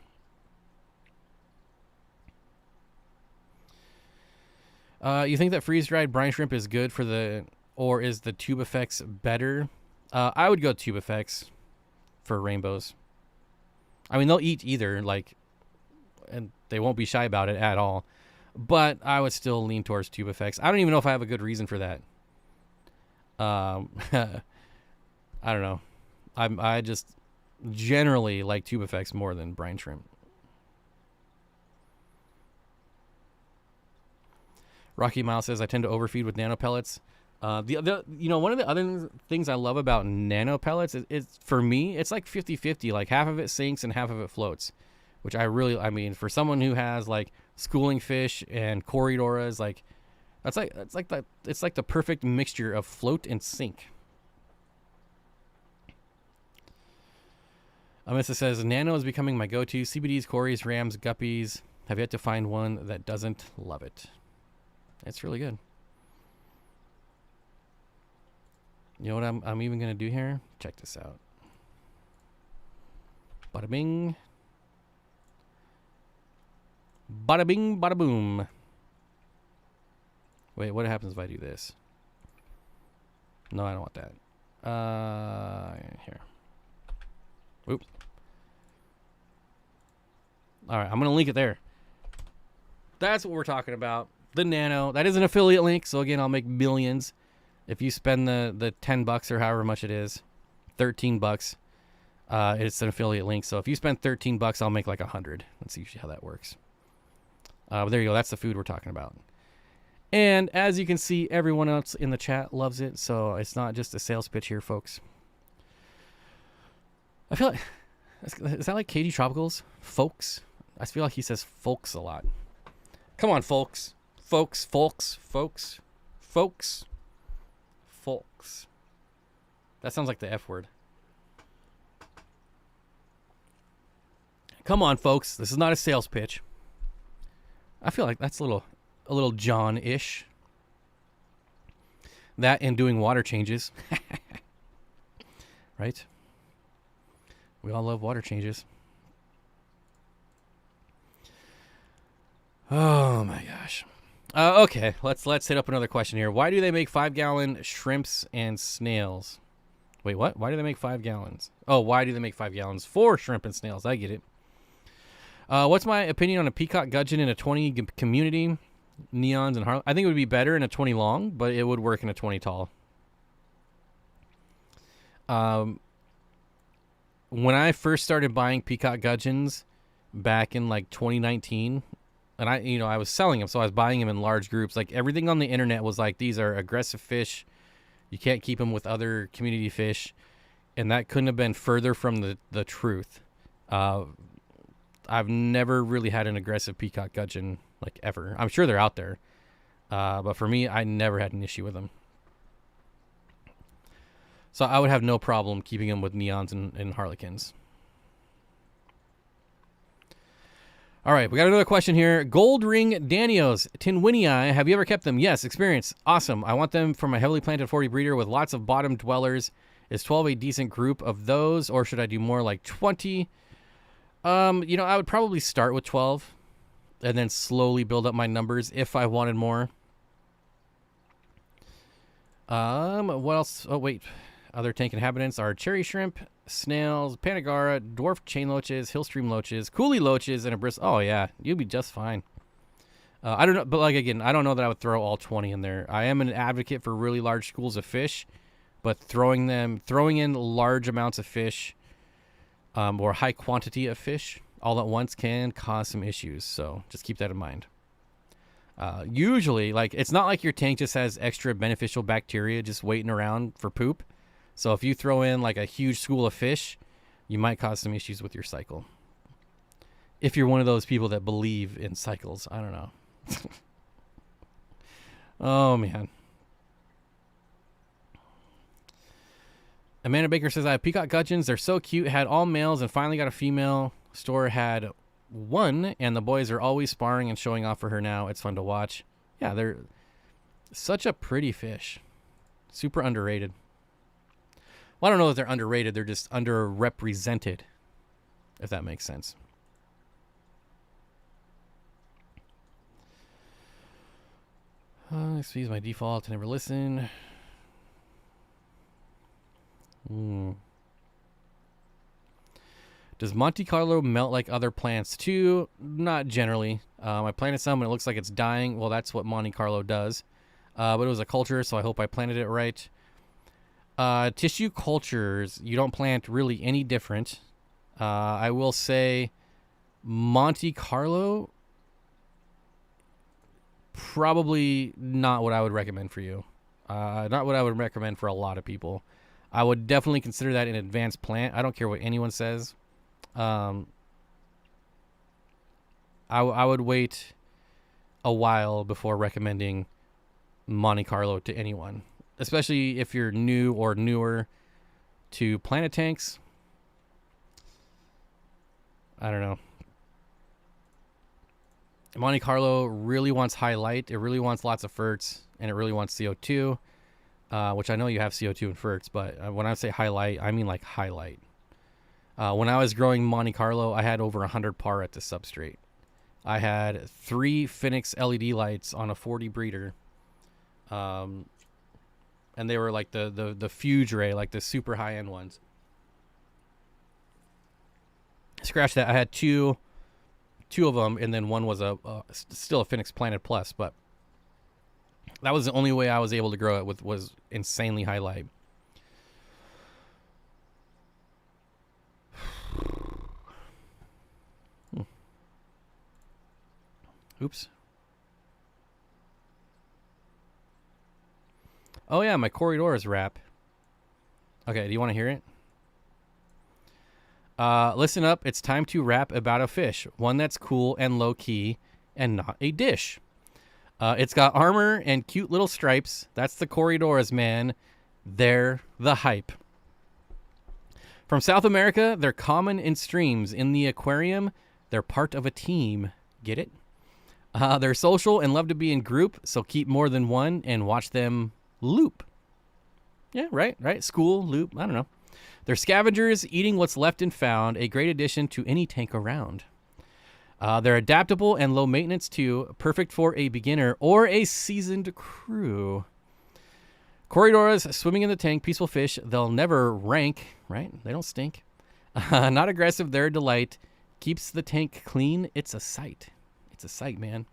You think that freeze-dried brine shrimp is good or is the tube effects better? I would go tube effects for rainbows. I mean, they'll eat either, like, and they won't be shy about it at all. But I would still lean towards tube effects. I don't even know if I have a good reason for that. I don't know. I just generally like tube effects more than brine shrimp. Rocky Mile says I tend to overfeed with nano pellets. One of the other things I love about nano pellets is for me, it's like 50-50. Like half of it sinks and half of it floats, which I mean, for someone who has like schooling fish and corydoras, like it's like the perfect mixture of float and sink. Amissa says nano is becoming my go-to. CBDs, cories, rams, guppies. Have yet to find one that doesn't love it. It's really good. You know what I'm even gonna do here? Check this out. Bada bing. Bada bing, bada boom. Wait, what happens if I do this? No, I don't want that. Here. Oop. All right, I'm gonna link it there. That's what we're talking about. The Nano. That is an affiliate link, so again, I'll make millions if you spend the $10 or however much it is, $13. It's an affiliate link, so if you spend $13, I'll make like 100. That's usually how that works. But there you go. That's the food we're talking about. And as you can see, everyone else in the chat loves it, so it's not just a sales pitch here, folks. I feel like, is that like KG Tropicals? Folks? I feel like he says folks a lot. Come on, folks. Folks, folks, folks, folks, folks. That sounds like the F word. Come on, folks. This is not a sales pitch. I feel like that's a little John-ish. That and doing water changes. Right? We all love water changes. Oh my gosh. Okay, let's hit up another question here. Why do they make 5-gallon shrimps and snails? Wait, what? Why do they make 5 gallons? Oh, why do they make 5 gallons for shrimp and snails? I get it. What's my opinion on a peacock gudgeon in a 20 community? Neons and I think it would be better in a 20 long, but it would work in a 20 tall. When I first started buying peacock gudgeons back in like 2019, and I was selling them, so I was buying them in large groups. Like everything on the internet was like, these are aggressive fish. You can't keep them with other community fish. And that couldn't have been further from the truth. I've never really had an aggressive peacock gudgeon, like ever. I'm sure they're out there. But for me, I never had an issue with them. So I would have no problem keeping them with neons and harlequins. All right, we got another question here. Gold ring Danios, Tinwinii. Have you ever kept them? Yes, experience. Awesome. I want them for my heavily planted 40 breeder with lots of bottom dwellers. Is 12 a decent group of those, or should I do more like 20? I would probably start with 12 and then slowly build up my numbers if I wanted more. What else? Oh, wait. Other tank inhabitants are cherry shrimp, snails, panagara, dwarf chain loaches, hillstream loaches, coolie loaches, and a bristle. Oh, yeah. You'd be just fine. I don't know. But, like, again, I don't know that I would throw all 20 in there. I am an advocate for really large schools of fish, but throwing in large amounts of fish or high quantity of fish all at once can cause some issues. So just keep that in mind. Usually, like, it's not like your tank just has extra beneficial bacteria just waiting around for poop. So if you throw in like a huge school of fish, you might cause some issues with your cycle. If you're one of those people that believe in cycles, I don't know. Oh, man. Amanda Baker says, I have peacock gudgeons. They're so cute. Had all males and finally got a female. Store had one, and the boys are always sparring and showing off for her now. It's fun to watch. Yeah, they're such a pretty fish. Super underrated. Well, I don't know if they're underrated. They're just underrepresented, if that makes sense. Excuse my default to never listen. Does Monte Carlo melt like other plants too? Not generally. I planted some and it looks like it's dying. Well, that's what Monte Carlo does. But it was a culture, so I hope I planted it right. Tissue cultures, you don't plant really any different. I will say Monte Carlo, probably not what I would recommend for you. Not what I would recommend for a lot of people. I would definitely consider that an advanced plant. I don't care what anyone says. I would wait a while before recommending Monte Carlo to anyone, especially if you're new or newer to planet tanks. I don't know. Monte Carlo really wants high light. It really wants lots of ferts, and it really wants CO2, which I know you have CO2 and ferts, but when I say high light, I mean like high light. When I was growing Monte Carlo, I had over 100 par at the substrate. I had 3 Phoenix LED lights on a 40 breeder. and they were like the Fuge ray, like the super high end ones. Scratch that. I had two of them, and then one was still a Phoenix Planet Plus, but that was the only way I was able to grow it was insanely high light. Oops. Oh yeah, my Corridors wrap. Okay, do you want to hear it? Listen up, it's time to rap about a fish. One that's cool and low-key and not a dish. It's got armor and cute little stripes. That's the Corridors, man. They're the hype. From South America, they're common in streams. In the aquarium, they're part of a team. Get it? They're social and love to be in group, so keep more than one and watch them loop. Yeah, right. School, loop, I don't know. They're scavengers, eating what's left and found, a great addition to any tank around. They're adaptable and low maintenance too, perfect for a beginner or a seasoned crew. Corridors, swimming in the tank, peaceful fish. They'll never rank, right? They don't stink. Not aggressive, they're a delight. Keeps the tank clean, it's a sight. It's a sight, man.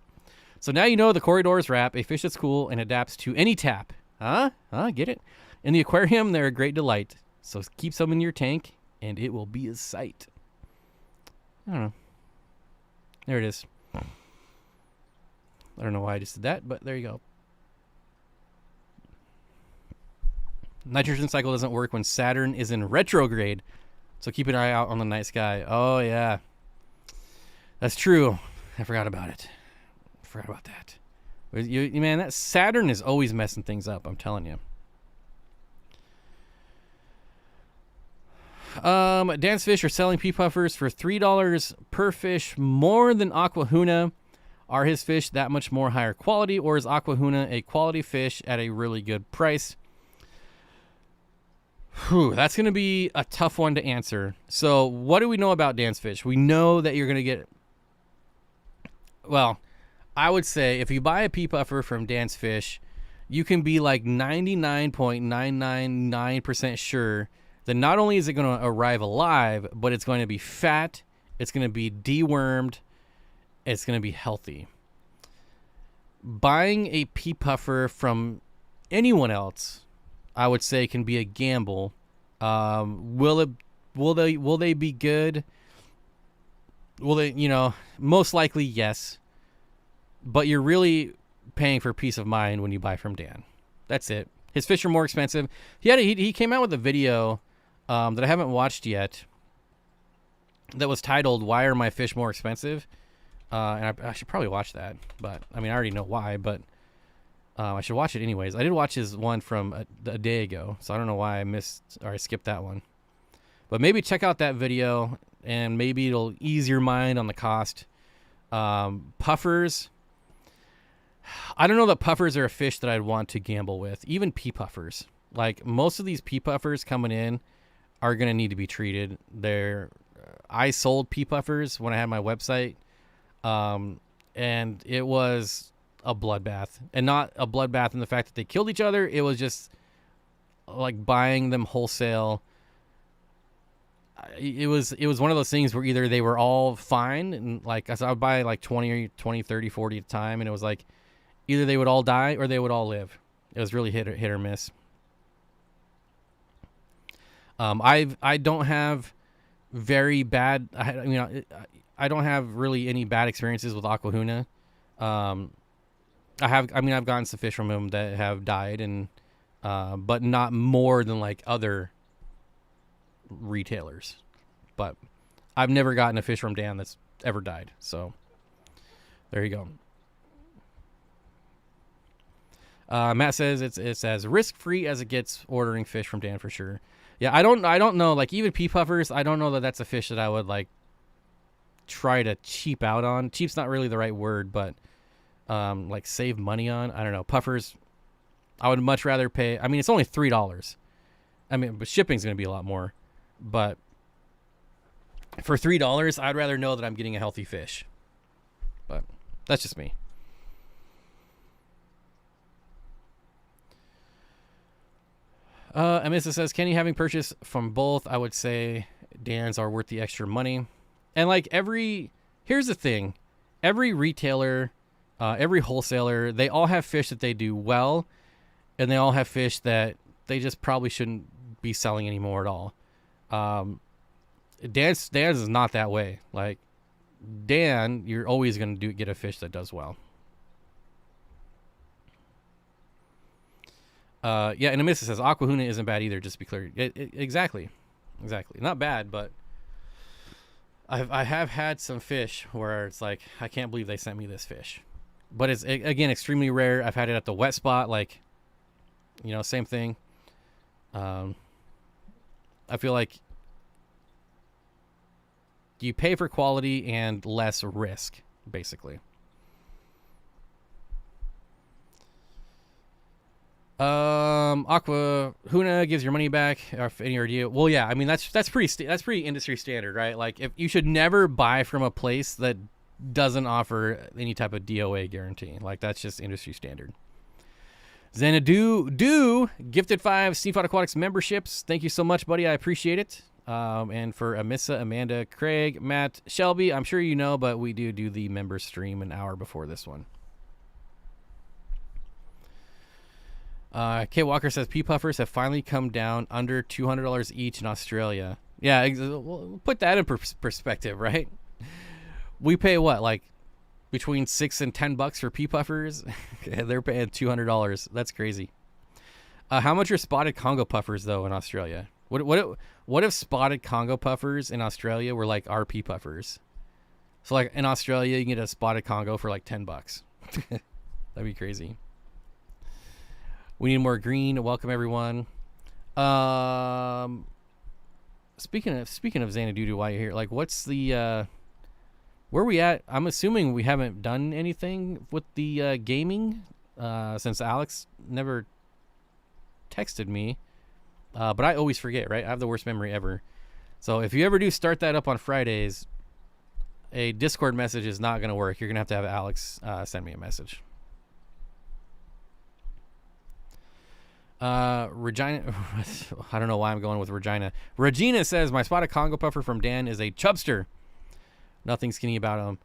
So now you know the Corridors wrap, a fish that's cool and adapts to any tap. Huh? Get it? In the aquarium, they're a great delight. So keep some in your tank, and it will be a sight. I don't know. There it is. I don't know why I just did that, but there you go. Nitrogen cycle doesn't work when Saturn is in retrograde, so keep an eye out on the night sky. Oh, yeah. That's true. I forgot about it. Forgot about that. Man, that Saturn is always messing things up, I'm telling you. Dance Fish are selling pea puffers for $3 per fish more than Aquahuna. Are his fish that much more higher quality, or is Aquahuna a quality fish at a really good price? That's going to be a tough one to answer. So what do we know about Dance Fish? We know that you're going to get... Well, I would say if you buy a pea puffer from Dance Fish, you can be like 99.999% sure that not only is it going to arrive alive, but it's going to be fat, it's going to be dewormed, it's going to be healthy. Buying a pea puffer from anyone else, I would say, can be a gamble. Will they be good? Will they, most likely yes. But you're really paying for peace of mind when you buy from Dan. That's it. His fish are more expensive. He came out with a video that I haven't watched yet that was titled, "Why Are My Fish More Expensive?" And I should probably watch that. But, I already know why, but I should watch it anyways. I did watch his one from a day ago, so I don't know why I skipped that one. But maybe check out that video, and maybe it'll ease your mind on the cost. Puffers. I don't know that puffers are a fish that I'd want to gamble with. Even pea puffers. Like, most of these pea puffers coming in are going to need to be treated. I sold pea puffers when I had my website, and it was a bloodbath. And not a bloodbath in the fact that they killed each other. It was just like buying them wholesale. It was one of those things where either they were all fine, and like I would buy like 20, 30, 40 at a time, and it was like either they would all die or they would all live. It was really hit or miss. I don't have very bad. I don't have really any bad experiences with Aquahuna. I've gotten some fish from him that have died, and but not more than like other retailers. But I've never gotten a fish from Dan that's ever died. So there you go. Matt says it's as risk-free as it gets ordering fish from Dan for sure. Yeah, I don't know, like even pea puffers, I don't know that that's a fish that I would like try to cheap out on. Cheap's not really the right word, but like save money on. I don't know. Puffers, I would much rather pay. It's only $3. But shipping's going to be a lot more. But for $3, I'd rather know that I'm getting a healthy fish. But that's just me. Amisa says, Kenny, having purchased from both, I would say Dan's are worth the extra money. And like here's the thing. Every retailer, every wholesaler, they all have fish that they do well. And they all have fish that they just probably shouldn't be selling anymore at all. Dan's is not that way. Like Dan, you're always going to get a fish that does well. Yeah, and Amisa says Aquahuna isn't bad either. Just to be clear, exactly. Not bad, but I have had some fish where it's like I can't believe they sent me this fish, but it's again extremely rare. I've had it at the wet spot, like same thing. I feel like you pay for quality and less risk, basically. Aquahuna gives your money back if any idea. Well, yeah, I mean that's pretty industry standard, right? Like if you should never buy from a place that doesn't offer any type of DOA guarantee. Like that's just industry standard. Xanadu gifted 5 Steenfott Aquatics memberships. Thank you so much, buddy. I appreciate it. And for Amissa, Amanda, Craig, Matt, Shelby, I'm sure you know, but we do the member stream an hour before this one. Kay Walker says pea puffers have finally come down under $200 each in Australia. Yeah, we'll put that in perspective, right? We pay what, like between $6 and $10 for pea puffers? They're paying $200. That's crazy. How much are spotted Congo puffers though in Australia? What if spotted Congo puffers in Australia were like our pea puffers? So like in Australia, you can get a spotted Congo for like $10. That'd be crazy. We need more green. Welcome everyone. Speaking of Xanadu, while you're here, like, what's the where are we at? I'm assuming we haven't done anything with the gaming since Alex never texted me. But I always forget, right? I have the worst memory ever. So if you ever do start that up on Fridays, a Discord message is not going to work. You're going to have Alex send me a message. Regina, I don't know why I'm going with Regina. Regina says, my spotted Congo puffer from Dan is a chubster. Nothing skinny about him.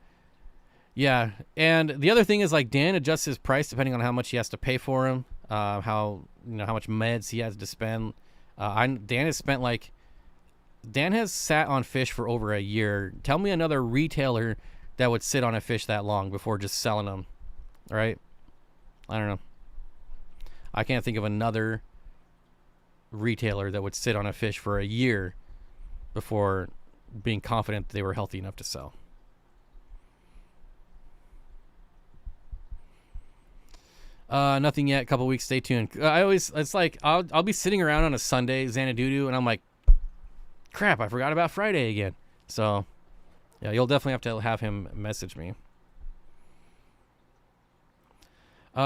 Yeah, and the other thing is, like, Dan adjusts his price depending on how much he has to pay for him, how much meds he has to spend. Dan has sat on fish for over a year. Tell me another retailer that would sit on a fish that long before just selling them, right? I don't know. I can't think of another retailer that would sit on a fish for a year before being confident they were healthy enough to sell. Nothing yet. Couple weeks. Stay tuned. It's like I'll be sitting around on a Sunday, Xanadu, and I'm like, crap, I forgot about Friday again. So, yeah, you'll definitely have to have him message me.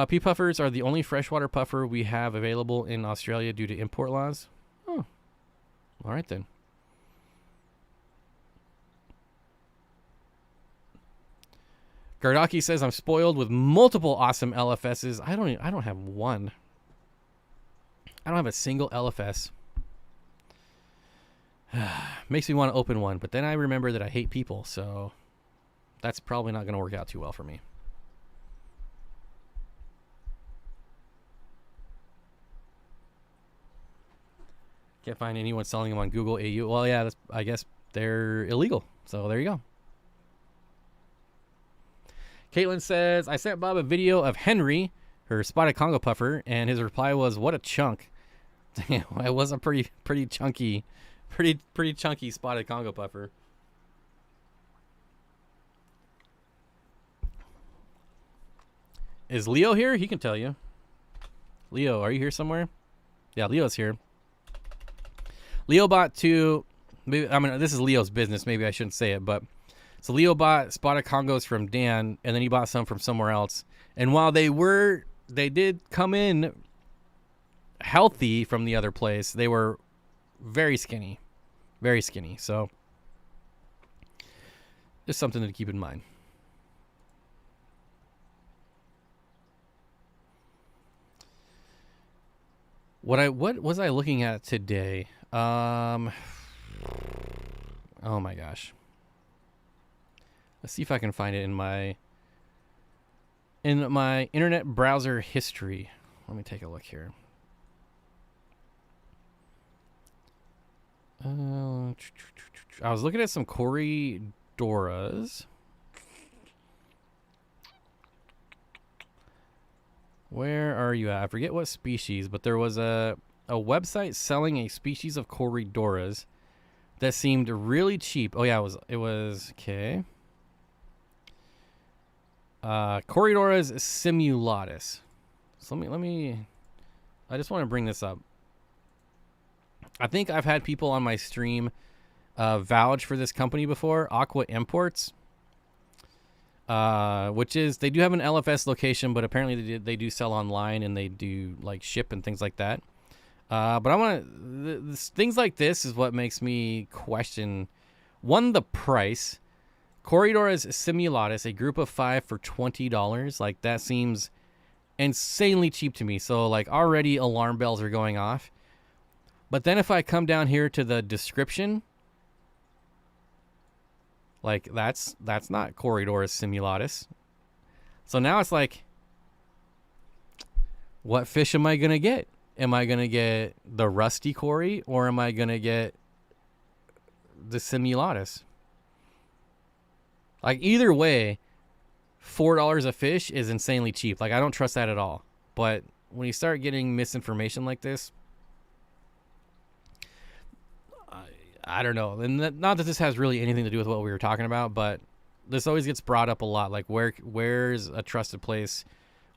Pea puffers are the only freshwater puffer we have available in Australia due to import laws. Oh, all right then. Gardaki says, I'm spoiled with multiple awesome LFSs. I don't have one. I don't have a single LFS. Makes me want to open one, but then I remember that I hate people, so that's probably not going to work out too well for me. Can't find anyone selling them on Google AU. Well, yeah, I guess they're illegal. So there you go. Caitlin says, I sent Bob a video of Henry, her spotted Congo puffer, and his reply was, what a chunk. Damn, it was a pretty chunky spotted Congo puffer. Is Leo here? He can tell you. Leo, are you here somewhere? Yeah, Leo's here. Leo bought two. This is Leo's business. Maybe I shouldn't say it, but so Leo bought spotted Congos from Dan, and then he bought some from somewhere else. And while they did come in healthy from the other place, they were very skinny, very skinny. So just something to keep in mind. What was I looking at today? Oh my gosh. Let's see if I can find it in my internet browser history. Let me take a look here. I was looking at some Corydoras. Where are you at? I forget what species, but there was a website selling a species of Corydoras that seemed really cheap. Oh yeah, it was okay. Corydoras simulatus. So let me I just want to bring this up. I think I've had people on my stream vouch for this company before, Aqua Imports. Which is, they do have an LFS location, but apparently they do sell online and they do like ship and things like that. But I want things like this is what makes me question, one, the price. Corydoras simulatus, a group of 5 for $20. Like, that seems insanely cheap to me. So like, already alarm bells are going off. But then if I come down here to the description, like, that's not Corydoras simulatus. So now it's like, what fish am I going to get? Am I going to get the rusty Cory, or am I going to get the simulatus? Like, either way, $4 a fish is insanely cheap. Like, I don't trust that at all. But when you start getting misinformation like this, I don't know. And not that this has really anything to do with what we were talking about, but this always gets brought up a lot. Like, where's a trusted place,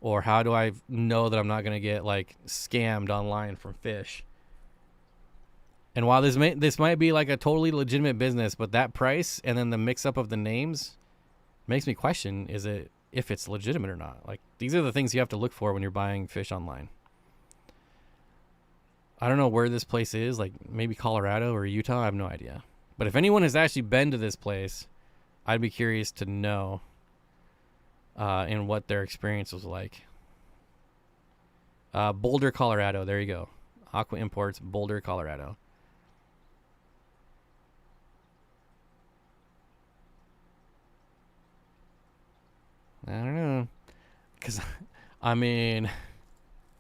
or how do I know that I'm not going to get like scammed online from fish? And while this might be like a totally legitimate business, but that price and then the mix up of the names makes me question if it's legitimate or not. Like, these are the things you have to look for when you're buying fish online. I don't know where this place is, like maybe Colorado or Utah. I have no idea. But if anyone has actually been to this place, I'd be curious to know and what their experience was like. Boulder, Colorado. There you go. Aqua Imports, Boulder, Colorado. I don't know. Because, I mean,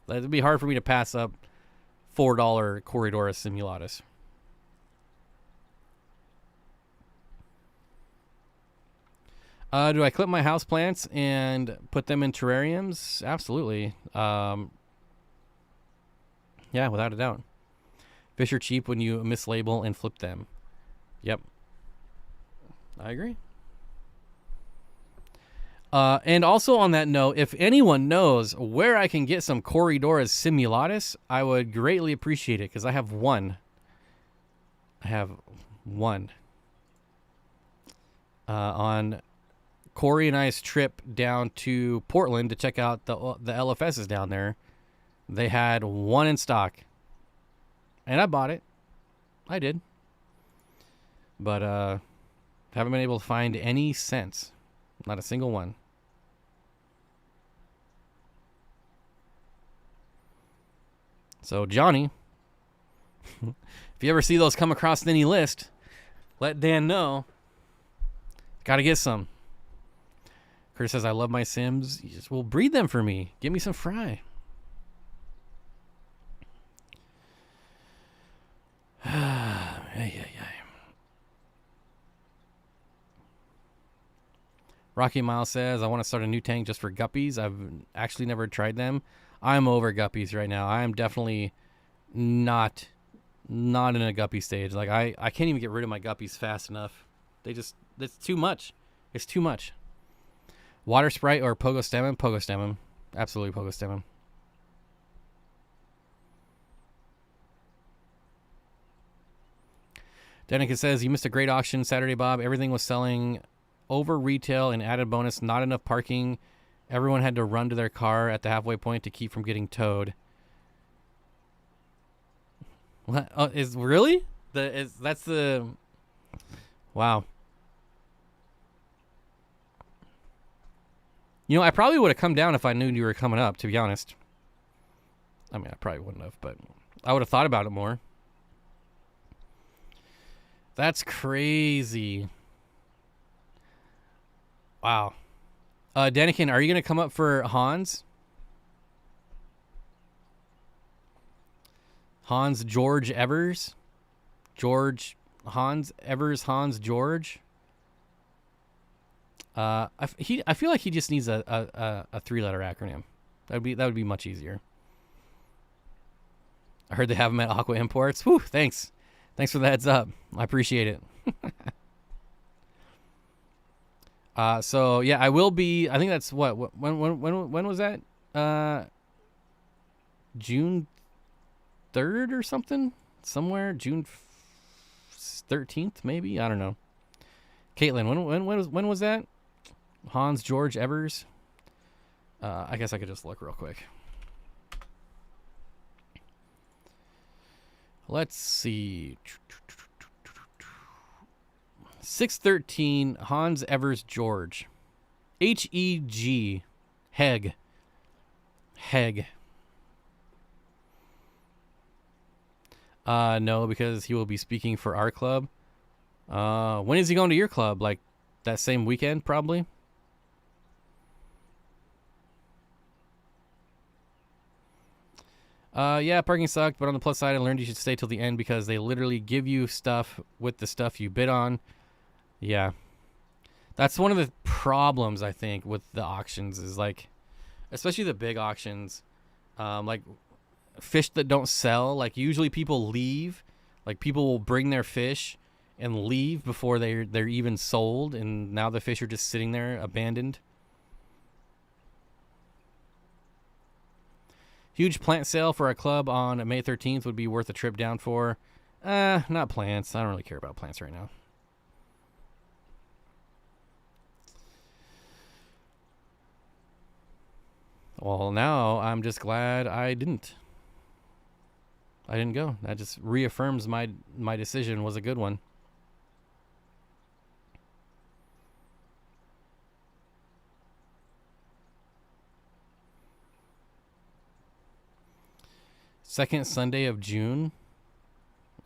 it'd be hard for me to pass up $4 Corydoras simulatus. Do I clip my houseplants and put them in terrariums? Absolutely. Yeah, without a doubt. Fish are cheap when you mislabel and flip them. Yep. I agree. And also on that note, if anyone knows where I can get some Corydoras simulatus, I would greatly appreciate it, because I have one. On Corey and I's trip down to Portland to check out the LFSs down there, they had one in stock. And I bought it. I did. But haven't been able to find any since. Not a single one. So, Johnny, if you ever see those come across any list, let Dan know. Got to get some. Curtis says, I love my Sims. Well, breed them for me. Give me some fry. Rocky Miles says, I want to start a new tank just for guppies. I've actually never tried them. I'm over guppies right now. I am definitely not in a guppy stage. Like, I can't even get rid of my guppies fast enough. It's too much. It's too much. Water Sprite or Pogo Stemon? Pogo Stemon. Absolutely Pogo Stemon. Danica says, you missed a great auction Saturday, Bob. Everything was selling over retail and added bonus. Not enough parking. Everyone had to run to their car at the halfway point to keep from getting towed. What? Oh, is really? That's the... Wow. You know, I probably would have come down if I knew you were coming up, to be honest. I mean, I probably wouldn't have, but I would have thought about it more. That's crazy. Wow. Danikin, are you going to come up for Hans? Hans George Evers? George Hans Evers Hans George? I feel like he just needs a 3-letter acronym. That would be much easier. I heard they have them at Aqua Imports. Whew, thanks. Thanks for the heads up. I appreciate it. So yeah, I will be. I think that's when was that? June 3rd or something, somewhere June 13th, maybe. I don't know. Caitlin, when was that? Hans George Evers. I guess I could just look real quick. Let's see. 6/13, Hans Evers George. H-E-G. Heg. No, because he will be speaking for our club. When is he going to your club? Like that same weekend, probably? Yeah, parking sucked, but on the plus side, I learned you should stay till the end because they literally give you stuff with the stuff you bid on. Yeah. That's one of the problems, I think, with the auctions is like, especially the big auctions, like fish that don't sell. Like usually people leave, like people will bring their fish and leave before they're even sold, and now the fish are just sitting there abandoned. Huge plant sale for a club on May 13th would be worth a trip down for. Not plants. I don't really care about plants right now. Well, now I'm just glad I didn't go. That just reaffirms my decision was a good one. Second Sunday of June.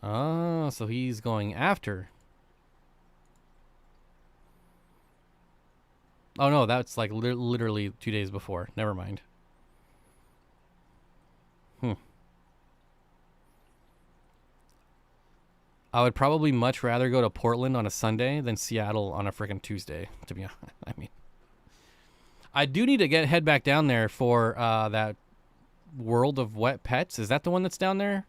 Oh, so he's going after. Oh, no, that's like literally 2 days before. Never mind. I would probably much rather go to Portland on a Sunday than Seattle on a freaking Tuesday, to be honest. I mean, I do need to head back down there for that World of Wet Pets. Is that the one that's down there?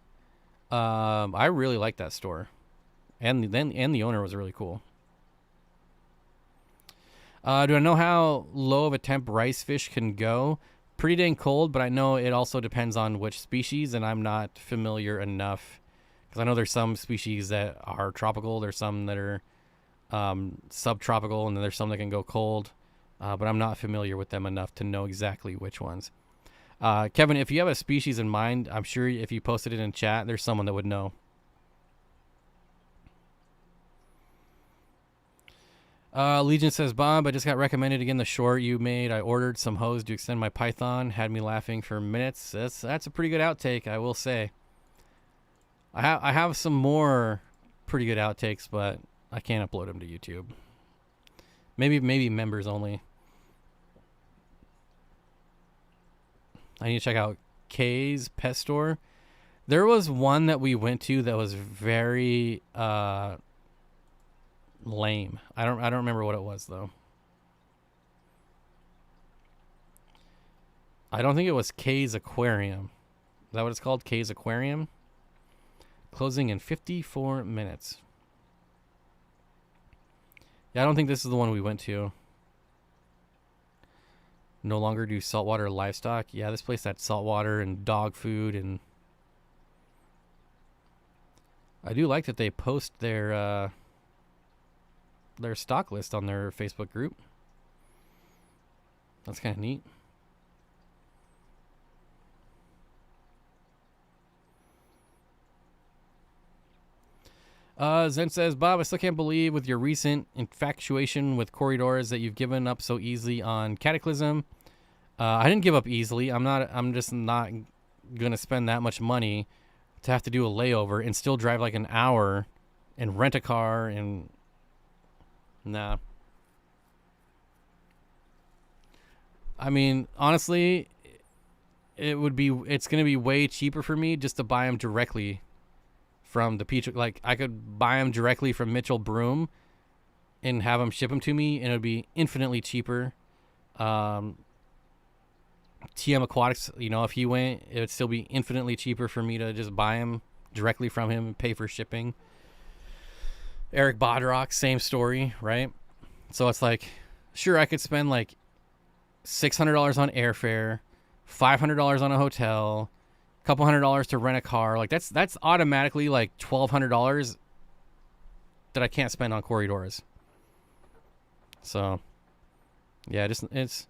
I really like that store, and the owner was really cool. Do I know how low of a temp rice fish can go? Pretty dang cold, but I know it also depends on which species, and I'm not familiar enough because I know there's some species that are tropical, there's some that are subtropical, and then there's some that can go cold, but I'm not familiar with them enough to know exactly which ones. Kevin, if you have a species in mind, I'm sure if you posted it in chat, there's someone that would know. Legion says, Bob, I just got recommended again the short you made. I ordered some hose to extend my Python. Had me laughing for minutes. That's a pretty good outtake, I will say. I have some more pretty good outtakes, but I can't upload them to YouTube. Maybe members only. I need to check out Kay's Pet Store. There was one that we went to that was very lame. I don't remember what it was though. I don't think it was Kay's Aquarium. Is that what it's called? Kay's Aquarium? Closing in 54 minutes. Yeah, I don't think this is the one we went to. No longer do saltwater livestock. Yeah, this place had saltwater and dog food, and I do like that they post their stock list on their Facebook group. That's kind of neat. Zen says, Bob, I still can't believe with your recent infatuation with corridors that you've given up so easily on Cataclysm. I didn't give up easily. I'm just not gonna spend that much money to have to do a layover and still drive like an hour and rent a car and nah. I mean, honestly, it's gonna be way cheaper for me just to buy them directly from the peach. Like I could buy them directly from Mitchell Broom and have them ship them to me, and it would be infinitely cheaper. TM Aquatics, you know, if he went, it would still be infinitely cheaper for me to just buy them directly from him and pay for shipping. Eric Bodrock, same story, right? So it's like, sure, I could spend like $600 on airfare, $500 on a hotel, a couple $100 to rent a car. Like that's automatically like $1,200 that I can't spend on corridors. So yeah, it's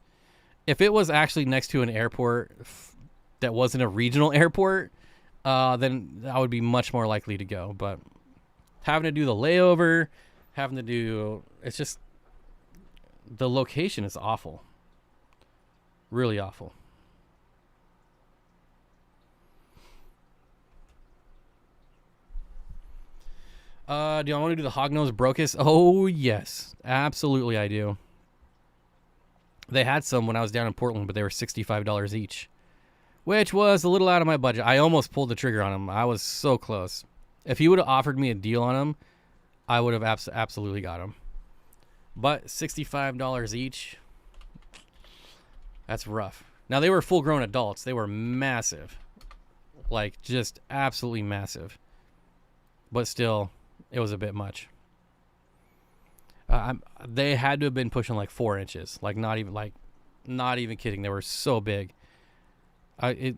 if it was actually next to an airport that wasn't a regional airport, then I would be much more likely to go. But having to do the layover, it's just the location is awful. Really awful. Do I want to do the hognose brocus? Oh, yes. Absolutely, I do. They had some when I was down in Portland, but they were $65 each, which was a little out of my budget. I almost pulled the trigger on them. I was so close. If he would have offered me a deal on them, I would have absolutely got them. But $65 each, that's rough. Now, they were full-grown adults. They were massive. Like, just absolutely massive. But still, it was a bit much. They had to have been pushing like 4 inches. Like, not even kidding. They were so big. It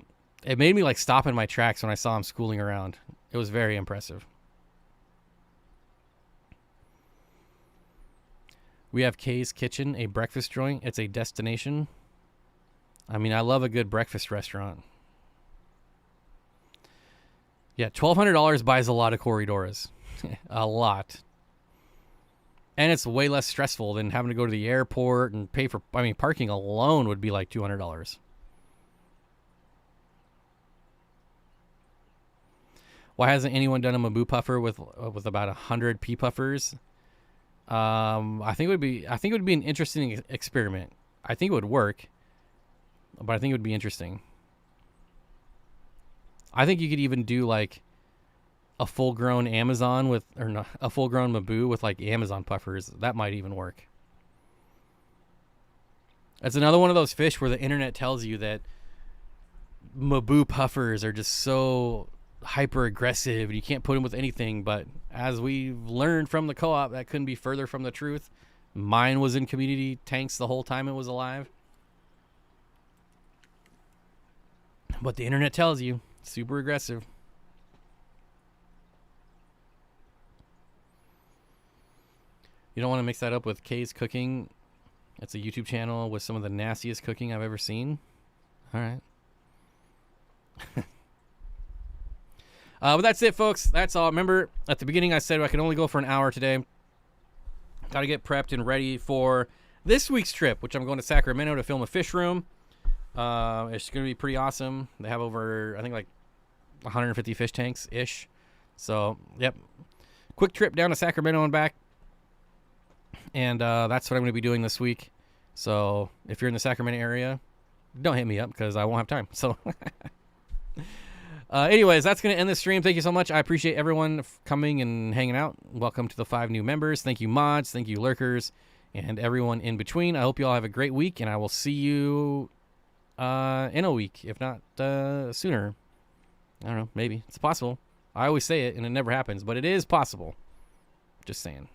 made me like stop in my tracks when I saw them schooling around. It was very impressive. We have Kay's Kitchen, a breakfast joint. It's a destination. I mean, I love a good breakfast restaurant. Yeah, $1,200 buys a lot of corridors. A lot. And it's way less stressful than having to go to the airport and pay for... I mean, parking alone would be like $200. Why hasn't anyone done a Maboo puffer with about 100 pea puffers? I think it would be an interesting experiment. I think it would work, but I think it would be interesting. I think you could even do like a full-grown Amazon a full-grown Maboo with like Amazon puffers. That might even work. It's another one of those fish where the internet tells you that Maboo puffers are just so hyper aggressive and you can't put them with anything. But as we've learned from the co-op, that couldn't be further from the truth. Mine was in community tanks the whole time it was alive. But the internet tells you, super aggressive. You don't want to mix that up with Kay's Cooking. It's a YouTube channel with some of the nastiest cooking I've ever seen. All right. But that's it, folks. That's all. Remember, at the beginning I said I could only go for an hour today. Got to get prepped and ready for this week's trip, which I'm going to Sacramento to film a fish room. It's going to be pretty awesome. They have over, I think, like 150 fish tanks-ish. So, yep. Quick trip down to Sacramento and back. And that's what I'm going to be doing this week. So if you're in the Sacramento area, don't hit me up because I won't have time. So anyways, that's going to end the stream. Thank you so much. I appreciate everyone coming and hanging out. Welcome to the 5 new members. Thank you, mods. Thank you, lurkers, and everyone in between. I hope you all have a great week, and I will see you in a week, if not sooner. I don't know. Maybe. It's possible. I always say it, and it never happens, but it is possible. Just saying.